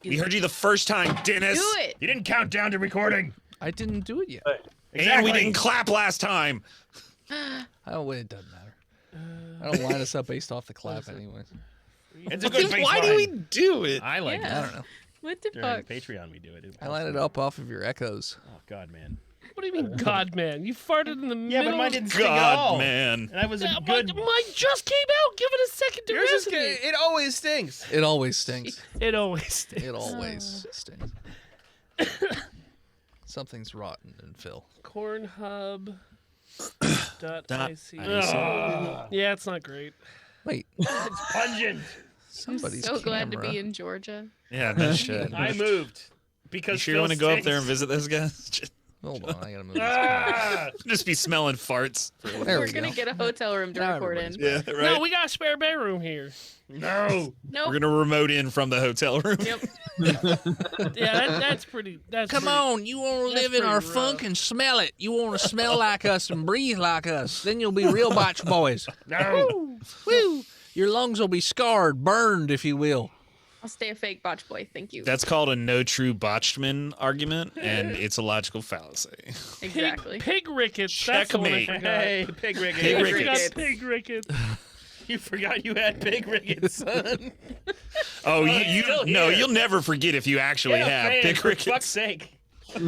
We heard you the first time, Dennis. Do it. You didn't count down to recording. I didn't do it yet. And we didn't clap last time. Oh, it doesn't matter. I don't line us up based off the clap anyway. It's a good baseline. Why do we do it? I like Yeah. I don't know. What the During fuck? Patreon, we do it. I line it up off of your echoes. Oh, God, man. What do you mean, God, man? You farted in the Yeah, middle. but mine didn't sting at all. God, man. And I was a Yeah, good... Mine just came out. Give it a second to Yours is resonate. good. It always stings. It always stinks. It always stinks. It always stinks. Something's rotten in Phil. Cornhub. Dot .ic. IC. Yeah, it's not great. Wait, It's pungent. I'm somebody's so glad to camera. be in Georgia. Yeah, no shit. I moved. Because You sure you want to go up there and visit this guy? Hold on, I gotta move this. Ah! Just be smelling farts. There We're we gonna go. get a hotel room to Now record in. everybody's Yeah, right. No, we got a spare bedroom here. No. Nope. We're gonna remote in from the hotel room. Yep. Yeah, that's pretty. That's Come pretty, on, you want to that's live in our pretty funk rough. and smell it. You want to smell like us and breathe like us. Then you'll be real botch boys. No. Woo! Your lungs will be scarred, burned, if you will. I'll stay a fake botch boy. Thank you. That's called a no true botchman argument, and it's a logical fallacy. Exactly. Pig rickets. That's the one I Checkmate. forgot. Hey, pig rickets. Pig I rickets. forgot pig rickets. You forgot you had pig rickets, son. Oh, still no, here. you'll never forget if you actually Yeah, have man, pig for rickets. fuck's sake. All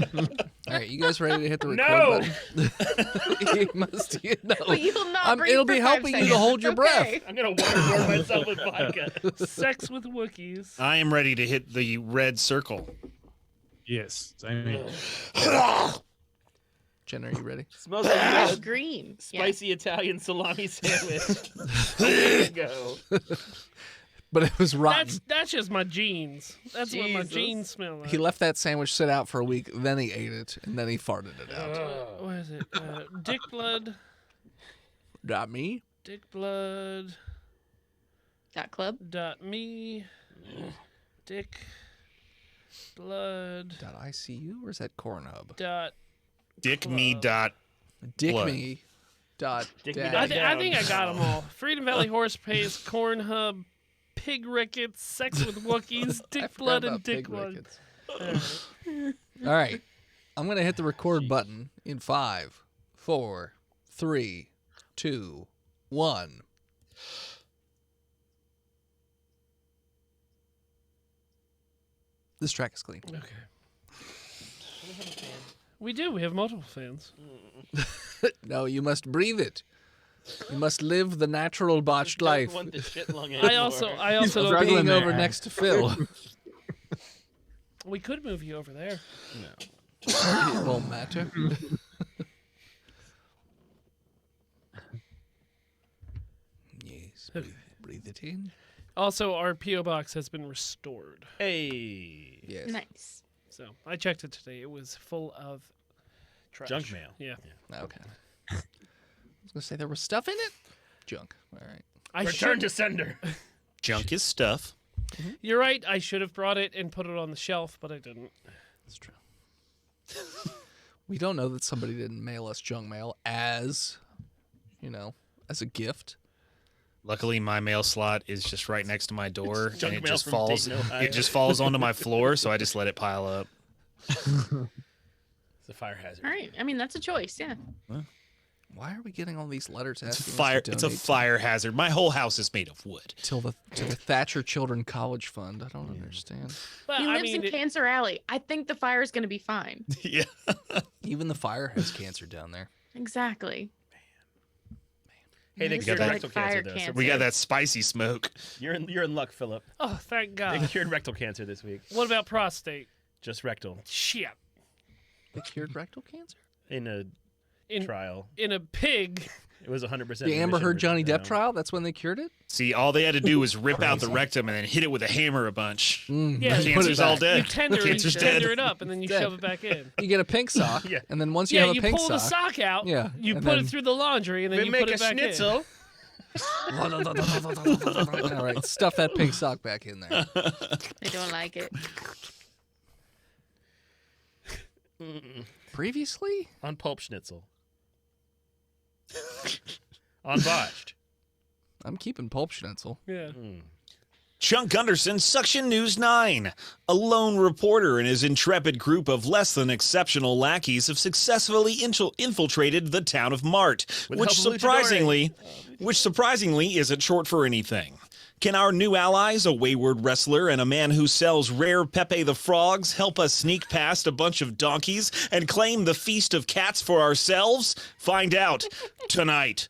right, you guys ready to hit the record No. button? You must, no. But you will not breathe it'll for be 5 helping you to seconds. hold your It's breath. okay. I'm going to waterboard myself with vodka. Sex with Wookiees. I am ready to hit the red circle. Yes, same here. Jen, are you ready? Smells like Fresh a green. Yeah. spicy Italian salami sandwich. There you go. But it was rotten. That's just my jeans. That's what my Jesus. jeans smell like. He left that sandwich sit out for a week, then he ate it, and then he farted it out. What is it? Dick blood. Not me. Dick blood. Club. .me. Dick blood. .icu or is that Cornhub? Dot. Dick me dot. Dick Blood. me. Dot. Dick me dad. dot I think I got them all. Freedom Valley Horse Pace, Cornhub, Pig Rickets, Sex with Wookiees, I Dick forgot Blood, and about Dick pig Blood. rickets. All right. I'm going to hit the record button in 5, 4, 3, 2, 1. This track is clean. Okay. We do. We have multiple fans. No, you must breathe it. You must live the natural botched life. Want the shit lung I anymore. also Struggling don't. Being there. over next to Phil. We could move you over there. It won't matter. Yes, breathe it in. Also, our PO box has been restored. Hey. Yes. Nice. So I checked it today. It was full of trash. Junk mail. Yeah. Okay. I was gonna say there was stuff in it. Junk. All right. I Return should. to sender. Junk is stuff. You're right. I should have brought it and put it on the shelf, but I didn't. That's true. We don't know that somebody didn't mail us junk mail as, as a gift. Luckily, my mail slot is just right next to my door, and Junk it mail just from falls. Dayton, Ohio. It just falls onto my floor, so I just let it pile up. It's a fire hazard. All right. I mean, that's a choice. Yeah. Why are we getting all these letters It's asking fire. us to It's a donate fire hazard. My whole house is made of wood. to the Thatcher Children College Fund? I don't understand. But He I lives mean, in Cancer Alley. I think the fire is going to be fine. Yeah. Even the fire has cancer down there. Exactly. Hey, they This cured is like rectal fire cancer, though. So cancer. We got that spicy smoke. you're in luck, Philip. oh, thank They God. cured rectal cancer this week. What about prostate? Just rectal. Shit. They cured rectal cancer? In a In trial. in a pig. It was 100%. The Amber Heard Johnny Depp trial. trial? That's when they cured it? See, all they had to do was rip out the rectum and then hit it with a hammer a bunch. Yeah, you Cancer's all You dead. tender dead. it up and then you Dead. shove it back in. You get a pink sock, Yeah. and then once you Yeah, have a you pink pull the sock, sock out. Yeah, You and put then- it through the laundry and then We you make put a it back schnitzel. all right, stuff that pink sock back in there. I don't like it. Previously? On pulp schnitzel. On botched. I'm keeping pulp schnitzel. in. Yeah. Chunk Gunderson, Suction News 9. A lone reporter and his intrepid group of less than exceptional lackeys have successfully infiltrated the town of Mart, With which help of Luchadori. surprisingly isn't short for anything. Can our new allies, a wayward wrestler and a man who sells rare Pepe the Frogs, help us sneak past a bunch of donkeys and claim the Feast of Cats for ourselves? Find out tonight.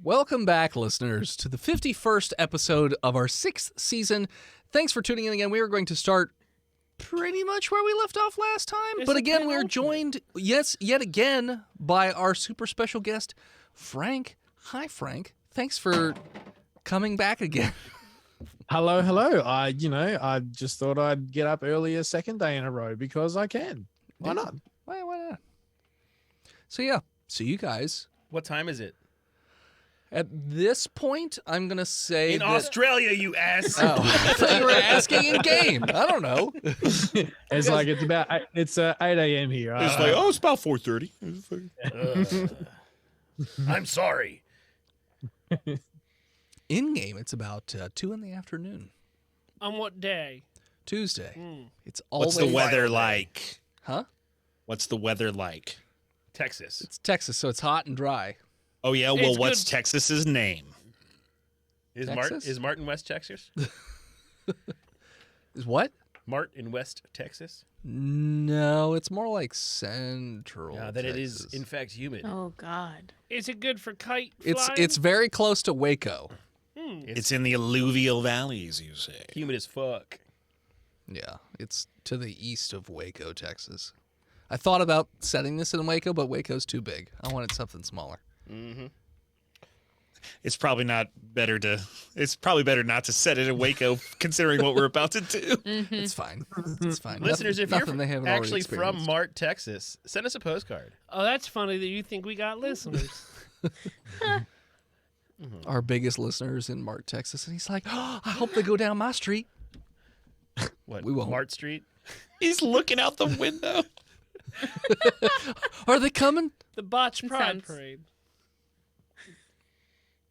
Welcome back, listeners, to the 51st episode of our 6th season. Thanks for tuning in again. We are going to start pretty much where we left off last time. It's But a again, we're penultimate. joined, yet again, by our super special guest, Frank. Hi, Frank. Thanks for coming back again. Hello, hello. I just thought I'd get up early a second day in a row because I can. Why not? Why not? So you guys, What time is it? at this point, I'm going to say In that... Australia, you ass. Oh, I thought you were asking in game. I don't know. It's like it's 8 a.m. here. It's about 4:30. I'm sorry. In game, it's about 2 in the afternoon. On what day? Tuesday. Mm. It's always... What's the weather Friday. like? Huh? What's the weather like? Texas. It's Texas, so it's hot and dry. Oh, yeah? Well, It's what's good. Texas's name? Texas? Is Martin West Texas? Is what? Martin West Texas? No, it's more like central. Yeah, that it is Texas. in fact humid. Oh God. Is it good for kite It's flying? it's very close to Waco. It's in the alluvial valleys, you say. Humid as fuck. Yeah, it's to the east of Waco, Texas. I thought about setting this in Waco, but Waco's too big. I wanted something smaller. Mm-hmm. It's probably better not to set it in Waco, considering what we're about to do. It's fine. It's fine. Listeners, if Nothing they you're haven't already actually from experienced. Mart, Texas, send us a postcard. Oh, that's funny that you think we got listeners. Our biggest listeners in Mart, Texas, and he's like, oh, I hope they go down my street. What? We won't. Mart Street? He's looking out the window. Are they coming? The Botch Pride Sounds- Parade.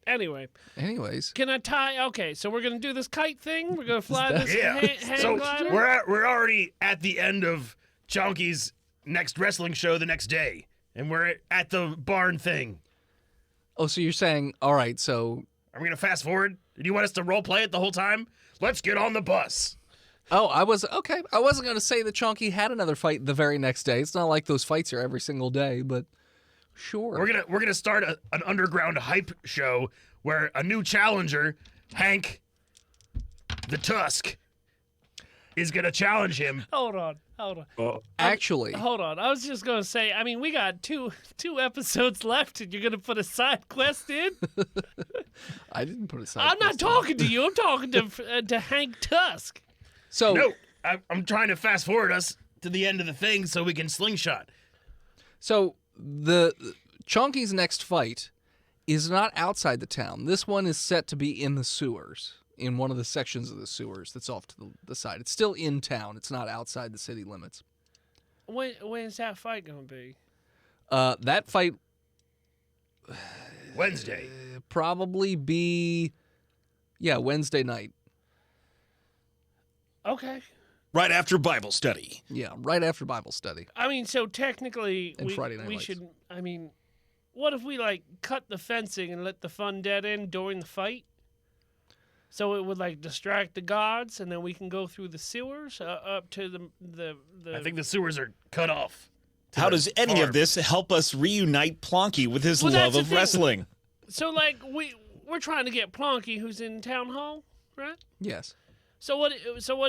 Anyway, Anyways, can I tie? Okay, so we're gonna do this kite thing. We're gonna fly this Yeah. hang So glider. we're already at the end of Chonky's next wrestling show the next day, and we're at the barn thing. oh, so you're saying, all right, so Are we gonna fast forward? Do you want us to role play it the whole time? Let's get on the bus. Oh, I wasn't going to say that Chonky had another fight the very next day. It's not like those fights are every single day, but sure. We're gonna start an underground hype show where a new challenger, Hank the Tusk, is gonna challenge him. Hold on. Actually, Hold on. I was just gonna say. I mean, we got two episodes left, and you're gonna put a side quest in. I didn't put a side. I'm not quest in. talking to you. I'm talking to Hank Tusk. So No, I'm trying to fast forward us to the end of the thing so we can slingshot. So the Chonky's next fight is not outside the town. This one is set to be in the sewers, in one of the sections of the sewers that's off to the side. It's still in town. It's not outside the city limits. When's that fight gonna be? That fight Wednesday. probably be, Wednesday night. Okay. Right after Bible study. Yeah, right after Bible study. I mean, so technically, And Friday Night we Lights. should. I mean, what if we like cut the fencing and let the fun dead end during the fight? So it would like distract the gods, and then we can go through the sewers up to the. I think the sewers are cut off. to How the does any farm. of this help us reunite Plonky with his Well, that's love the of thing. wrestling? So like we're trying to get Plonkey, who's in town hall, right? Yes. So what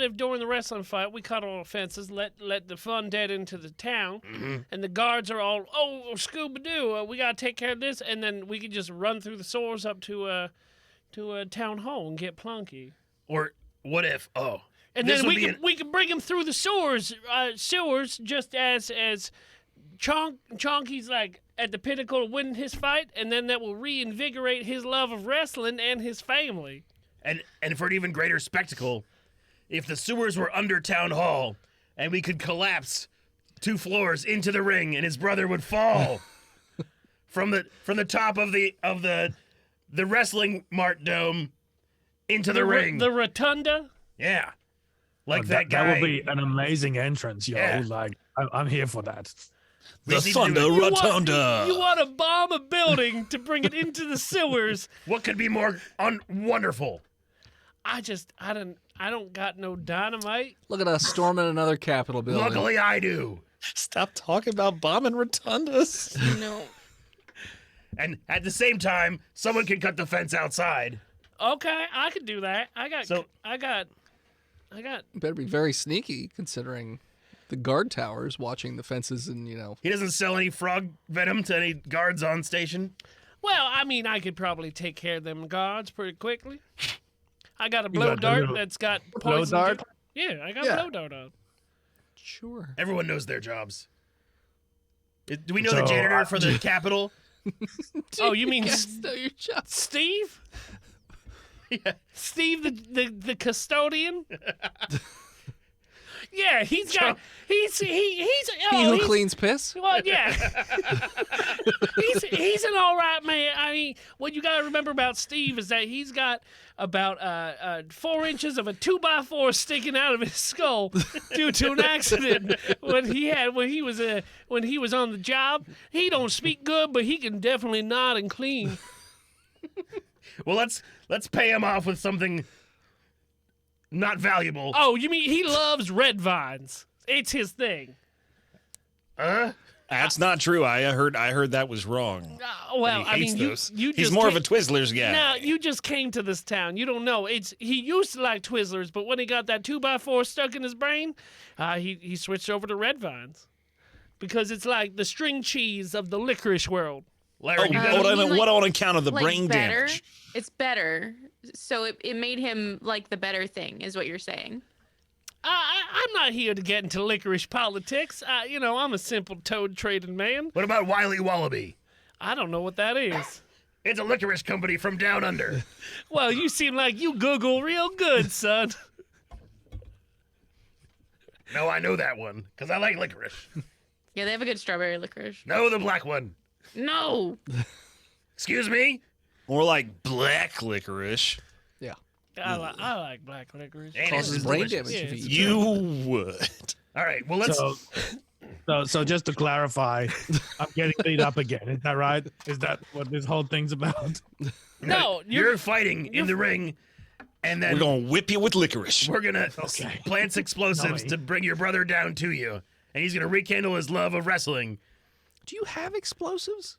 if during the wrestling fight we cut all the fences, let the fun dead into the town, and the guards are all Scooby Doo, we gotta take care of this, and then we could just run through the sewers up to a town hall and get Plonky, Or what if? and This then would be we can bring him through the sewers just as Chonky's like at the pinnacle of winning his fight, and then that will reinvigorate his love of wrestling and his family. And for an even greater spectacle, if the sewers were under town hall and we could collapse 2 floors into the ring and his brother would fall from the top of the wrestling mart dome into the ring. The rotunda. Yeah. Like Oh, that guy. That would be an amazing entrance, yo. Yeah. Like, I'm here for that. The just need to do Thunder it. Rotunda. You want to bomb a building to bring it into the sewers. What could be more wonderful? I don't got no dynamite. Look at us storming another Capitol building. Luckily, I do. Stop talking about bombing rotundas. No. And at the same time, someone can cut the fence outside. Okay, I could do that. I got. You better be very sneaky, considering the guard towers watching the fences and, He doesn't sell any frog venom to any guards on station. Well, I mean, I could probably take care of them guards pretty quickly. I got a You blow got the dart little that's got blow poison. dart? Yeah, I got Yeah. blow dart on. Sure. Everyone knows their jobs. Do we know So, the janitor for the Capitol? Oh, you mean Yes, know your job. Steve? Yeah. Steve, the custodian? Yeah, he's got. He's He oh, who he's, cleans piss? Well, yeah. he's an all right man. I mean, what you got to remember about Steve is that he's got about 4 inches of a 2x4 sticking out of his skull due to an accident when he was on the job. He don't speak good, but he can definitely nod and clean. Well, let's pay him off with something not valuable. Oh, you mean he loves red vines? It's his thing. That's not true. I heard that was wrong. Well, He I hates mean, those. you He's just more of a came- Twizzlers guy. No, you just came to this town. You don't know. He used to like Twizzlers, but when he got that 2x4 stuck in his brain, he switched over to red vines because it's like the string cheese of the licorice world. Larry, you what, got mean, like- what on account of the like brain better? damage? It's better. So it made him like the better thing, is what you're saying. I'm not here to get into licorice politics. I'm a simple toad trading man. What about Wiley Wallaby? I don't know what that is. It's a licorice company from down under. Well, you seem like you Google real good, son. No, I know that one because I like licorice. Yeah, they have a good strawberry licorice. No, the black one. No. Excuse me? More like black licorice. Yeah. I like black licorice. And Causes it's brain delicious. damage if you Yeah, eat You would. All right, well, let's... So just to clarify, I'm getting beat up again. Is that right? Is that what this whole thing's about? No, You're fighting in the ring, and then We're gonna whip you with licorice. we're gonna Okay. plant explosives Yummy. to bring your brother down to you, and he's gonna rekindle his love of wrestling. Do you have explosives?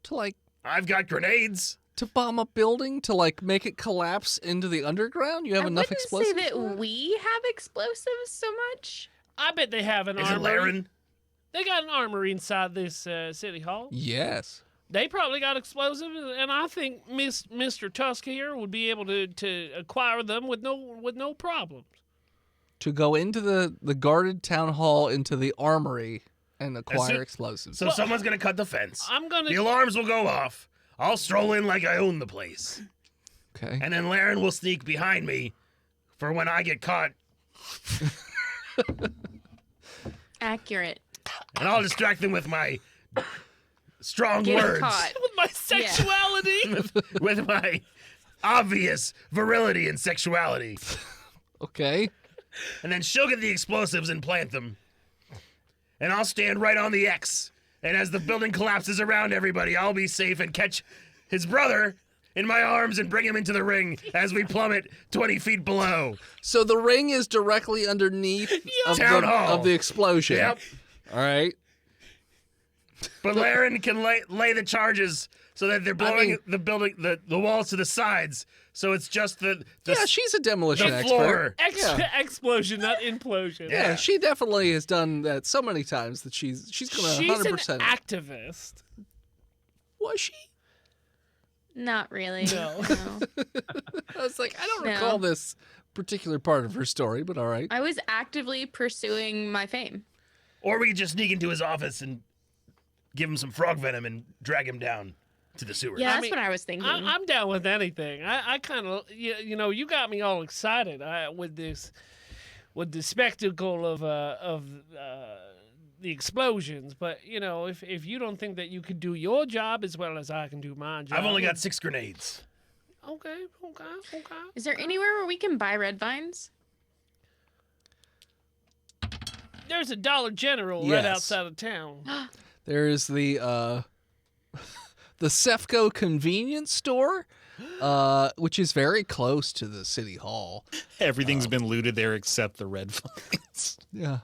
To I've got grenades. to bomb a building? To make it collapse into the underground? You have I enough wouldn't explosives? say that for that? we have explosives so much. I bet they have an Is it armory. Laren? They got an armory inside this city hall. Yes. They probably got explosives, and I think Mr. Tusk here would be able to acquire them with no problems. To go into the guarded town hall, into the armory, and acquire it. explosives. So someone's gonna cut the fence. I'm gonna. The alarms will go off. I'll stroll in like I own the place, Okay. and then Laren will sneak behind me for when I get caught, Accurate. and I'll distract them with my strong Get words, caught. with my sexuality. with my obvious virility and sexuality. Okay. And then she'll get the explosives and plant them. And I'll stand right on the X. And as the building collapses around everybody, I'll be safe and catch his brother in my arms and bring him into the ring as we plummet 20 feet below. So the ring is directly underneath of Town the, hall. of the explosion. Yep. All right. But Laren can lay the charges so that they're blowing mean- the building, the walls to the sides. So it's just the Yeah, she's a demolition the expert. floor. Explosion, not implosion. Yeah, she definitely has done that so many times that she's gonna She's 100%. an activist. Was she? Not really. No. I was like, I don't No. recall this particular part of her story, but all right. I was actively pursuing my fame. Or we could just sneak into his office and give him some frog venom and drag him down to the sewers. Yeah, I that's mean, what I was thinking. I'm down with anything. I kind of, you got me all excited with the spectacle of the explosions. But if you don't think that you could do your job as well as I can do my job, I've only got 6 grenades. Okay. Is there anywhere where we can buy red vines? There's a Dollar General right Yes. outside of town. There is the the Cefco convenience store, which is very close to the city hall. Everything's been looted there except the red vines. Yeah.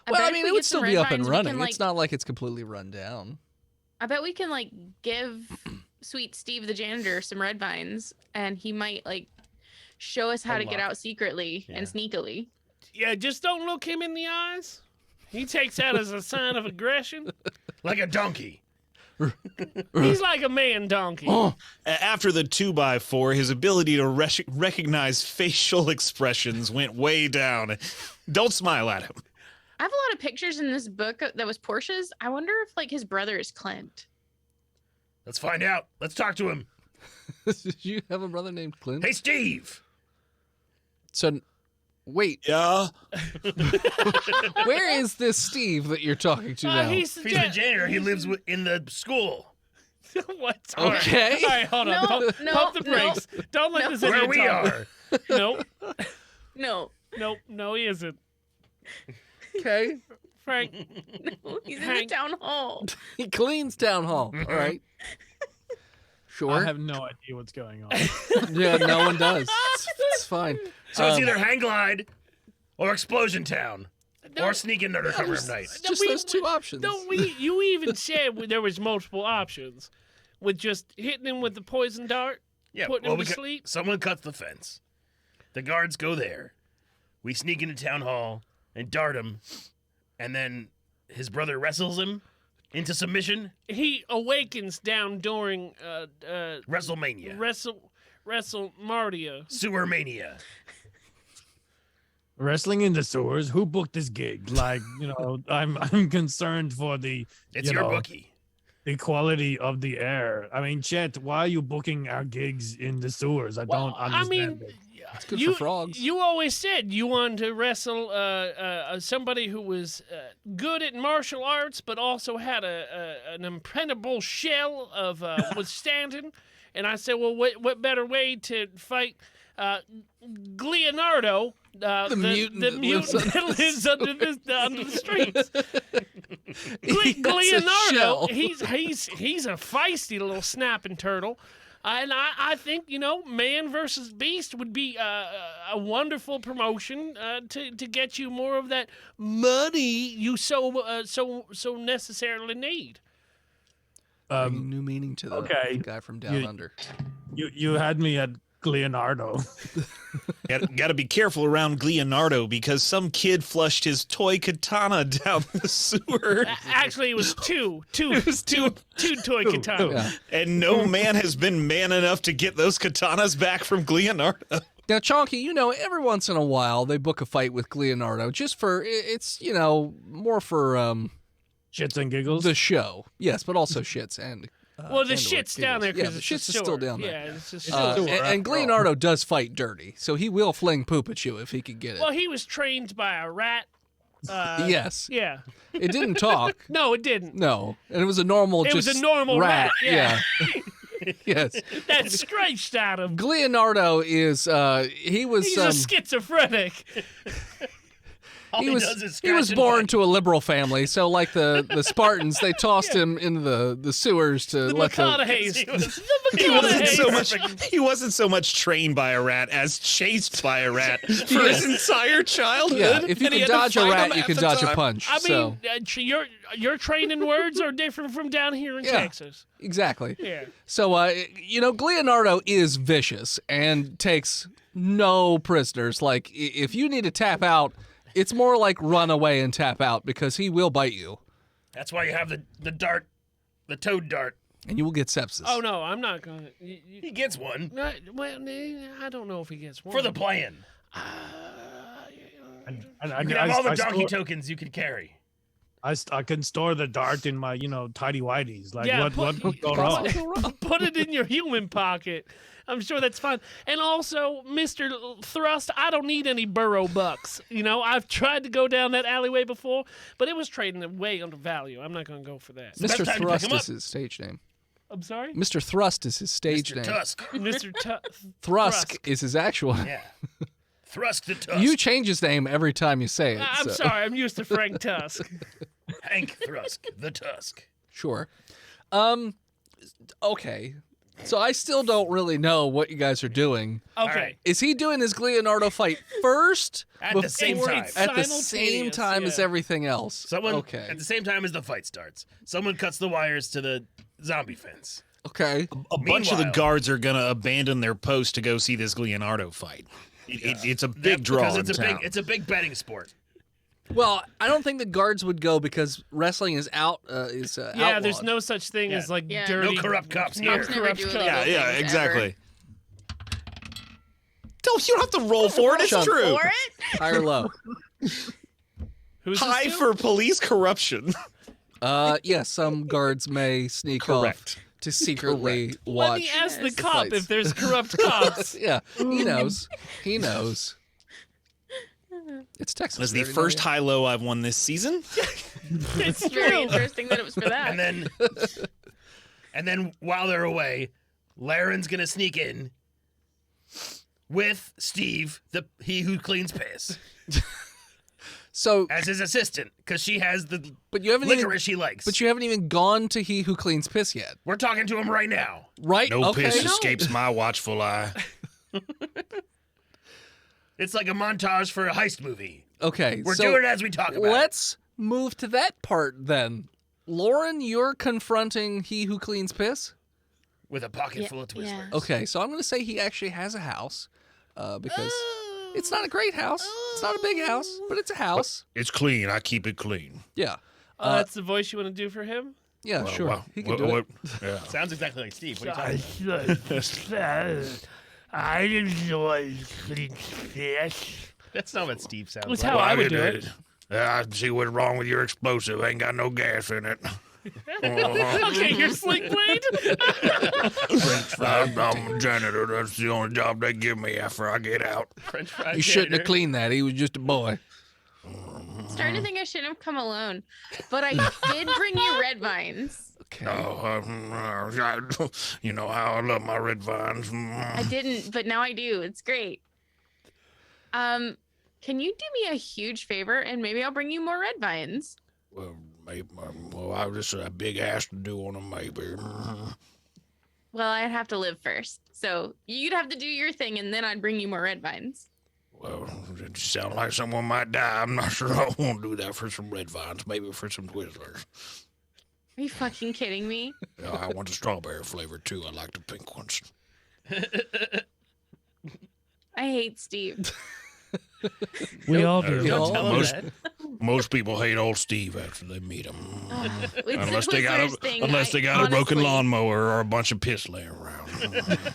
I Well, bet I if mean, we it would get some still red be up and vines, we running. can, It's not like it's completely run down. I bet we can like give Sweet Steve the janitor some red vines, and he might like show us how to get out secretly and sneakily. Yeah, just don't look him in the eyes. He takes that as a sign of aggression. Like a donkey. He's like a man donkey. After the 2x4, his ability to recognize facial expressions went way down. Don't smile at him. I have a lot of pictures in this book that was Portia's. I wonder if like his brother is Clint. Let's find out. Let's talk to him. Did you have a brother named Clint? Hey, Steve. So, wait, Yeah? where is this Steve that you're talking to now? He's the He's the janitor. He lives in the school. What? Okay. All right, hold on. No, Pump the no, brakes. Don't let no. this Where idiot we talk. are. Nope. No, He isn't. Okay. Frank. he's in the Hank. town hall. He cleans town hall. All right. Sure. I have no idea what's going on. Yeah, no one does. It's fine. So it's either hang glide or explosion town. No, Or sneak in undercover at night. It's just those two options. No, you even said there was multiple options, with just hitting him with the poison dart, Yeah, putting him to we sleep. someone cuts the fence. The guards go there. We sneak into town hall and dart him, and then his brother wrestles him into submission. He awakens down during WrestleMania. WrestleMania. Sewer mania. Wrestling in the sewers. Who booked this gig? Like, I'm concerned for the It's your bookie. the quality of the air. I mean, Chet, why are you booking our gigs in the sewers? I don't understand it. It's good for frogs. You always said you wanted to wrestle somebody who was good at martial arts, but also had an impregnable shell of withstanding. And I said, well, what better way to fight Leonardo, the mutant that lives under the streets? Leonardo, he's a feisty little snapping turtle. And I think, man versus beast would be a wonderful promotion to get you more of that money you so necessarily need. Bringing new meaning to the guy from down under. You had me at Leonardo. Got to be careful around Leonardo because some kid flushed his toy katana down the sewer. Actually, it was two toy katanas. Yeah. And no man has been man enough to get those katanas back from Leonardo. Now, Chonky, every once in a while they book a fight with Leonardo just for, it's, more for Shits and giggles. the show. Yes, but also shits and. Well, the and/or shit's down there giggles. because Yeah, it's the a shit's is still sewer. down there. Yeah, it's just And Leonardo does fight dirty, so he will fling poop at you if he can get it. well, he was trained by a rat. Yes. Yeah. It didn't talk. No, it didn't. No. And it was a normal It was just a normal rat, yeah. Yes. That scratched at him. Leonardo is he was He's a schizophrenic. All he was does is he was scratch and born bite. to a liberal family, so like the Spartans, they tossed him into the sewers to The let the McConaughey's. He was- The He wasn't McConaughey's. so much. He wasn't so much trained by a rat as chased by a rat for his entire childhood. yeah. If you and he can had to dodge a fight him rat, you half can the dodge a time. punch. I so mean, your training words are different from down here in Yeah. Texas. exactly. Yeah. So Leonardo is vicious and takes no prisoners. Like if you need to tap out, it's more like run away and tap out because he will bite you That's why you have the dart, the toad dart. and you will get sepsis. Oh no, I'm not gonna. He gets one I don't know if he gets one for the plan. And You can have all the I donkey store- tokens you could carry. I can store the dart in my, tidy whities. Like Yeah, what could go wrong? Put it in your human pocket. I'm sure that's fine. And also, Mr. Thrust, I don't need any burrow bucks. I've tried to go down that alleyway before, but it was trading way undervalue. I'm not going to go for that. best Mr. time to pick Thrust him up. is his stage name. I'm sorry? Mr. Thrust is his stage Mr. name. Tusk. Mr. Thrusk is his actual. Yeah. Thrust to Tusk. You change his name every time you say it. I'm so- sorry. I'm used to Frank Tusk. Hank Thrusk, the Tusk. Sure. Okay. So I still don't really know what you guys are doing. Okay. right. Is he doing his Leonardo fight first? At the same before- time. At the same Simultaneous, time as yeah. everything else. Someone Okay. at the same time as the fight starts. Someone cuts the wires to the zombie fence. Okay. A bunch of the Meanwhile- guards are gonna abandon their post to go see this Leonardo fight. It's a big draw because in town. it's a big betting sport. Well, I don't think the guards would go because wrestling is out. Yeah, there's outlawed. no such thing Yeah. as like Yeah. dirty. No corrupt cops no here. Cops never corrupt do cops. illegal yeah, things exactly. Don't you don't have to roll for it. It's Shut true. For it? high or low. Who's High this for police corruption. Yes, some guards may sneak off Correct. to secretly Let watch. me ask the Yes. cop Fights. if there's corrupt cops. Yeah, he knows. He knows. It's Texas. That's They the already know first you. high-low I've won this season. It's It's very true. interesting that it was for that. And then while they're away, Laren's gonna sneak in with Steve, he who cleans piss, So, as his assistant, because she has the but you haven't even. licorice he likes. But you haven't even gone to He Who Cleans Piss yet, We're talking to him right now. right? No okay. piss No. escapes my watchful eye. It's like a montage for a heist movie. Okay. We're so doing it as we talk about it. let's move to that part then. Lauren, you're confronting He Who Cleans Piss. With a pocket Yeah, full of yeah. Twizzlers. Okay, so I'm going to say he actually has a house, because it's not a great house. It's not a big house, but it's a house. It's clean. I keep it clean. Yeah. That's the voice you want to do for him? Yeah, Well, sure. well, He can do it. Yeah. Sounds exactly like Steve. What are you talking about? I enjoy clean fish. That's not what Steve sounds That's like. how I would do it. I see what's wrong with your explosive. Ain't got no gas in it. Okay, you're Sling Blade? I'm a janitor. That's the only job they give me after I get out. French fries. He shouldn't have janitor. cleaned that. He was just a boy. Starting to think I shouldn't have come alone, but I did bring you red vines. Okay. You know how I love my red vines. I didn't, but now I do. It's great. Can you do me a huge favor and maybe I'll bring you more red vines? Well, maybe, I just a big ass to do on them, maybe. Well, I'd have to live first. So you'd have to do your thing and then I'd bring you more red vines. Well, it sounds like someone might die. I'm not sure I won't do that for some red vines, maybe for some Twizzlers. Are you fucking kidding me? Yeah, I want the strawberry flavor too. I like the pink ones. I hate Steve. We all do. Don't Yeah. tell him Most- that. Most people hate old Steve after they meet him. It's Unless the they got Twizzlers thing. unless they got a broken honestly- lawnmower or a bunch of piss laying around.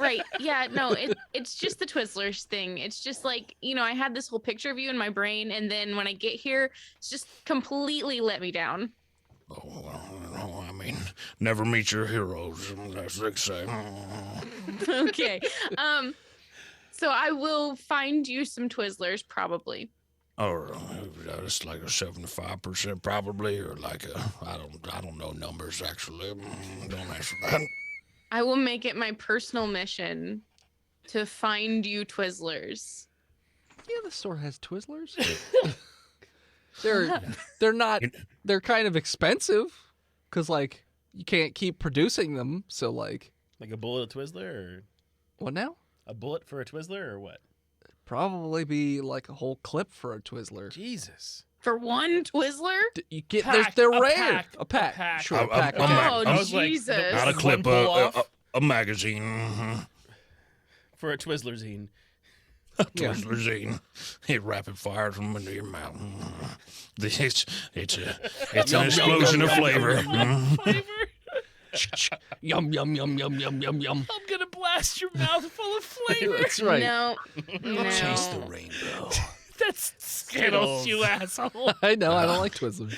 Right. Yeah. No, it's just the Twizzlers thing. It's just like, I had this whole picture of you in my brain. And then when I get here, it's just completely let me down. Oh, well, I mean, never meet your heroes, as they say. Okay. So I will find you some Twizzlers probably. Or it's like a 75% probably, or like I don't know numbers actually. Don't answer that. I will make it my personal mission to find you Twizzlers. Yeah, the store has Twizzlers. they're not. They're kind of expensive, because like you can't keep producing them. So like, Like a bullet of Twizzler, or what now? a bullet for a Twizzler, or what? Probably be like a whole clip for a Twizzler. Jesus. For one Twizzler? You get Pack, they're a rare. pack, A pack. a pack. Sure, a I'm- pack. I'm- Okay. Oh, I was like, Jesus. Not a One clip, pull off a magazine. Mm-hmm. for a Twizzler zine. Yeah. Twizzler zine. It rapid fires them into your mouth. It's an explosion of flavor. Mhm. Flavor? Yum yum yum yum yum yum yum. I'm gonna blast your mouth full of flavor. That's right. No. No. Chase the rainbow. That's Skittles, you asshole. I know. I don't like Twizzlers.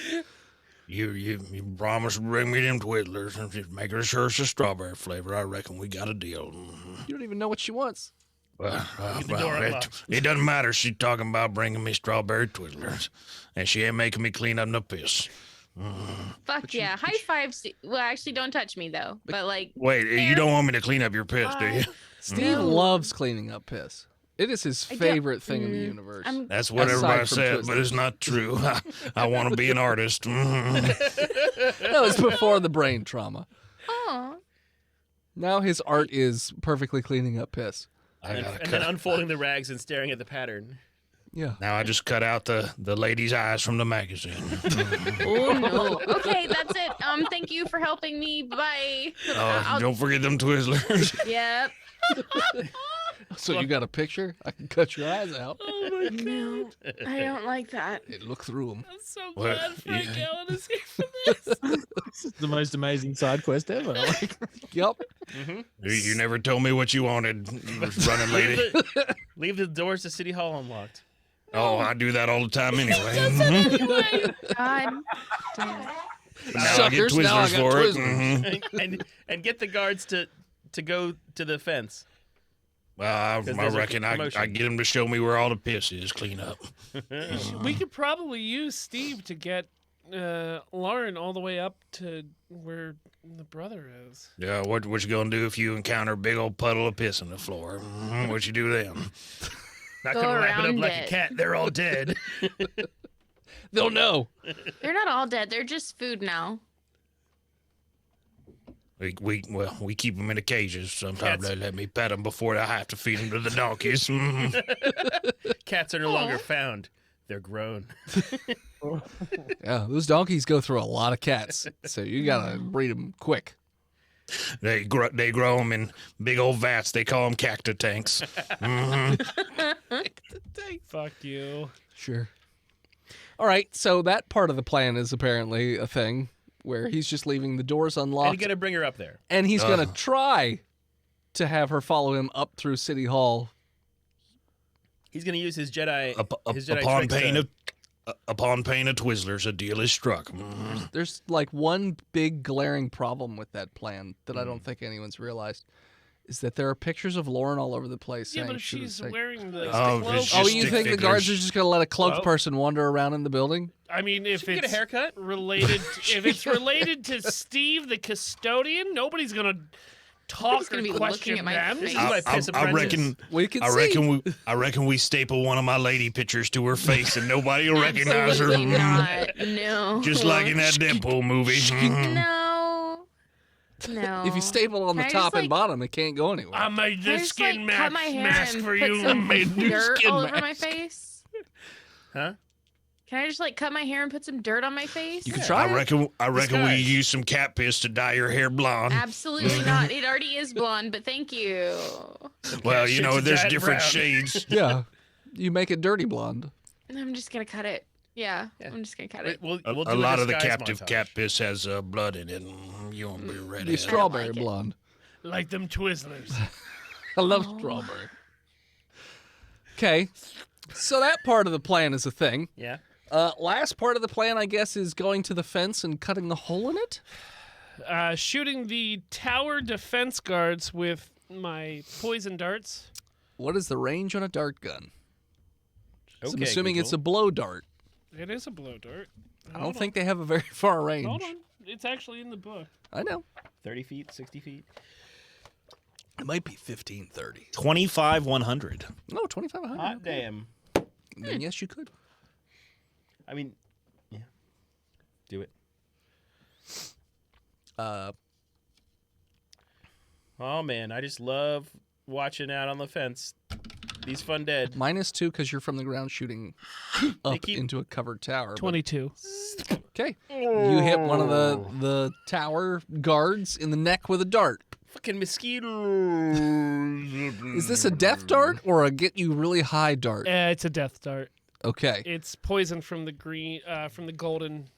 You promised to bring me them Twizzlers and just make sure it's a strawberry flavor. I reckon we got a deal. Mhm. You don't even know what she wants. Well, the door unlocked. it doesn't matter. She's talking about bringing me strawberry Twizzlers, and she ain't making me clean up no piss. Fuck yeah. High five. Well, actually, don't touch me, though. But, like, Wait, you don't want me to clean up your piss, do you? Steve No. loves cleaning up piss. It is his I don't- favorite thing in the universe. That's what Aside everybody from said, but it's Twizzlers. not true. I want to be an artist. That was before the brain trauma. oh. Now his art is perfectly cleaning up piss. And then unfolding the rags and staring at the pattern. Yeah. Now I just cut out the lady's eyes from the magazine. Oh, no. Okay, that's it. Thank you for helping me. Bye. Don't forget them Twizzlers. Yep. So you got a picture? I can cut your eyes out. Oh my god. No, I don't like that. Hey, look through them. I'm so What? glad Frank Yeah. Allen is here for this. This is the most amazing side quest ever. Like, Yep. You never told me what you wanted, running lady. Leave the doors to City Hall unlocked. Oh, I do that all the time anyway. God damn. Now I get Suckers, now I Twizzlers got for it. Twizzlers. and get the guards to go to the fence. Well, I there's a reckon I promotion. get them to show me where all the piss is. Clean up. We could probably use Steve to get Lauren all the way up to where the brother is. Yeah, what you gonna do if you encounter a big old puddle of piss on the floor? What you do then? Not Go gonna wrap it up around like it. a cat. They're all dead. They'll know. They're not all dead. They're just food now. We keep them in the cages. Sometimes Cats. they let me pet them before I have to feed them to the donkeys. Cats are no longer found. They're grown. Yeah, those donkeys go through a lot of cats, so you gotta breed them quick. They grow them in big old vats. They call them cactus tanks. Fuck you. Sure. All right, so that part of the plan is apparently a thing where he's just leaving the doors And unlocked, you gotta bring her up there. and he's gonna try to have her follow him up through City Hall. He's gonna use his Jedi. His Jedi Upon tricks pain to- of Twizzlers, a deal is struck. There's like one big glaring problem with that plan that I don't think anyone's realized, is that there are pictures of Lauren all over the place. Yeah, saying but if she was she's sick. wearing the Oh, cloak, it's Oh, just you stick think the guards are figures. just gonna let a cloaked Well- person wander around in the building? I mean, if She can get a it's haircut. related, if it's related to Steve the custodian, nobody's gonna talk gonna or be looking question at my them. face. This is my piss I apprentice. reckon. We can I reckon we staple one of my lady pictures to her face, and nobody will recognize her. Absolutely not. No. Just like in that Deadpool movie. No. No. If you staple on the Can I top just, and like- bottom, it can't go anywhere. I made Can I this just, like, skin cut my hair mask and for put you. some made new dirt skin all over my mask. face? Huh? Can I just like cut my hair and put some dirt on my face? You can try I it. reckon we Disguise. use some cat piss to dye your hair blonde. Absolutely not. It already is blonde, but thank you. Well, you know, shit's there's giant different brown. shades. Yeah, you make it dirty blonde. I'm just gonna cut it. Yeah, Yeah. I'm just gonna cut it. We'll A do lot of the disguise captive montage. cat piss has blood in it. You won't be Be ready. strawberry like it. blonde. Like them Twizzlers. I love Oh. strawberry. Okay, so that part of the plan is a thing. Yeah. Last part of the plan, I guess, is going to the fence and cutting the hole in it. Shooting the tower defense guards with my poison darts. What is the range on a dart gun? So I'm Okay, assuming it's a Google. blow dart. It is a blow dart. I don't think they have a very far range. Hold on. It's actually in the book. I know. 30 feet, 60 feet. It might be 15, 30. 25-100. No, 2,500. Hot damn. Then yes, you could. I mean, yeah. Do it. Oh man, I just love watching out on the fence. These fun dead. -2 because you're from the ground shooting up keep- into a covered tower. but- 22. Okay. You hit one of the tower guards in the neck with a dart. Fucking mosquitoes. Is this a death dart or a get you really high dart? It's a death dart. Okay. It's poison from the green, from the golden.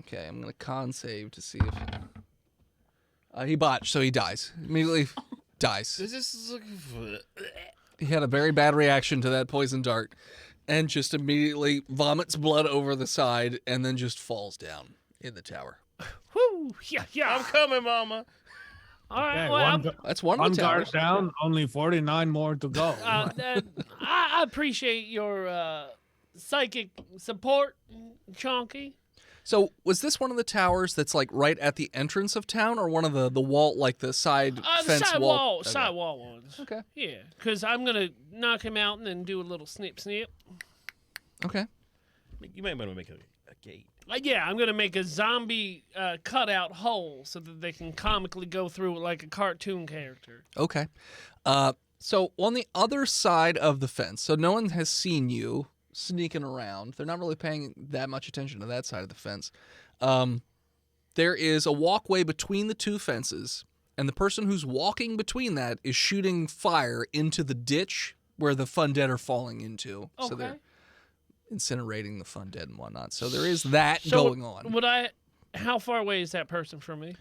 Okay, I'm going to con save to see if... he botched, so he dies. Immediately dies. This is He had a very bad reaction to that poison dart and just immediately vomits blood over the side and then just falls down in the tower. Whoo! Yeah, I'm yeah. coming, mama. All right. okay, Well, That's one one of the guard towers. down, only 49 more to go. I appreciate your psychic support, Chonky. So was this one of the towers that's like right at the entrance of town, or one of the wall, like the side The fence side wall? wall, Okay. side wall ones. Okay. Yeah, because I'm gonna knock him out and then do a little snip. Okay. You might want to make a gate. Yeah, I'm gonna make a zombie cutout hole so that they can comically go through it like a cartoon character. Okay. So on the other side of the fence, so no one has seen you sneaking around. They're not really paying that much attention to that side of the fence. There is a walkway between the two fences, and the person who's walking between that is shooting fire into the ditch where the fun dead are falling into. Okay. So they're incinerating the fun dead and whatnot. So there is that So going on. How far away is that person from me?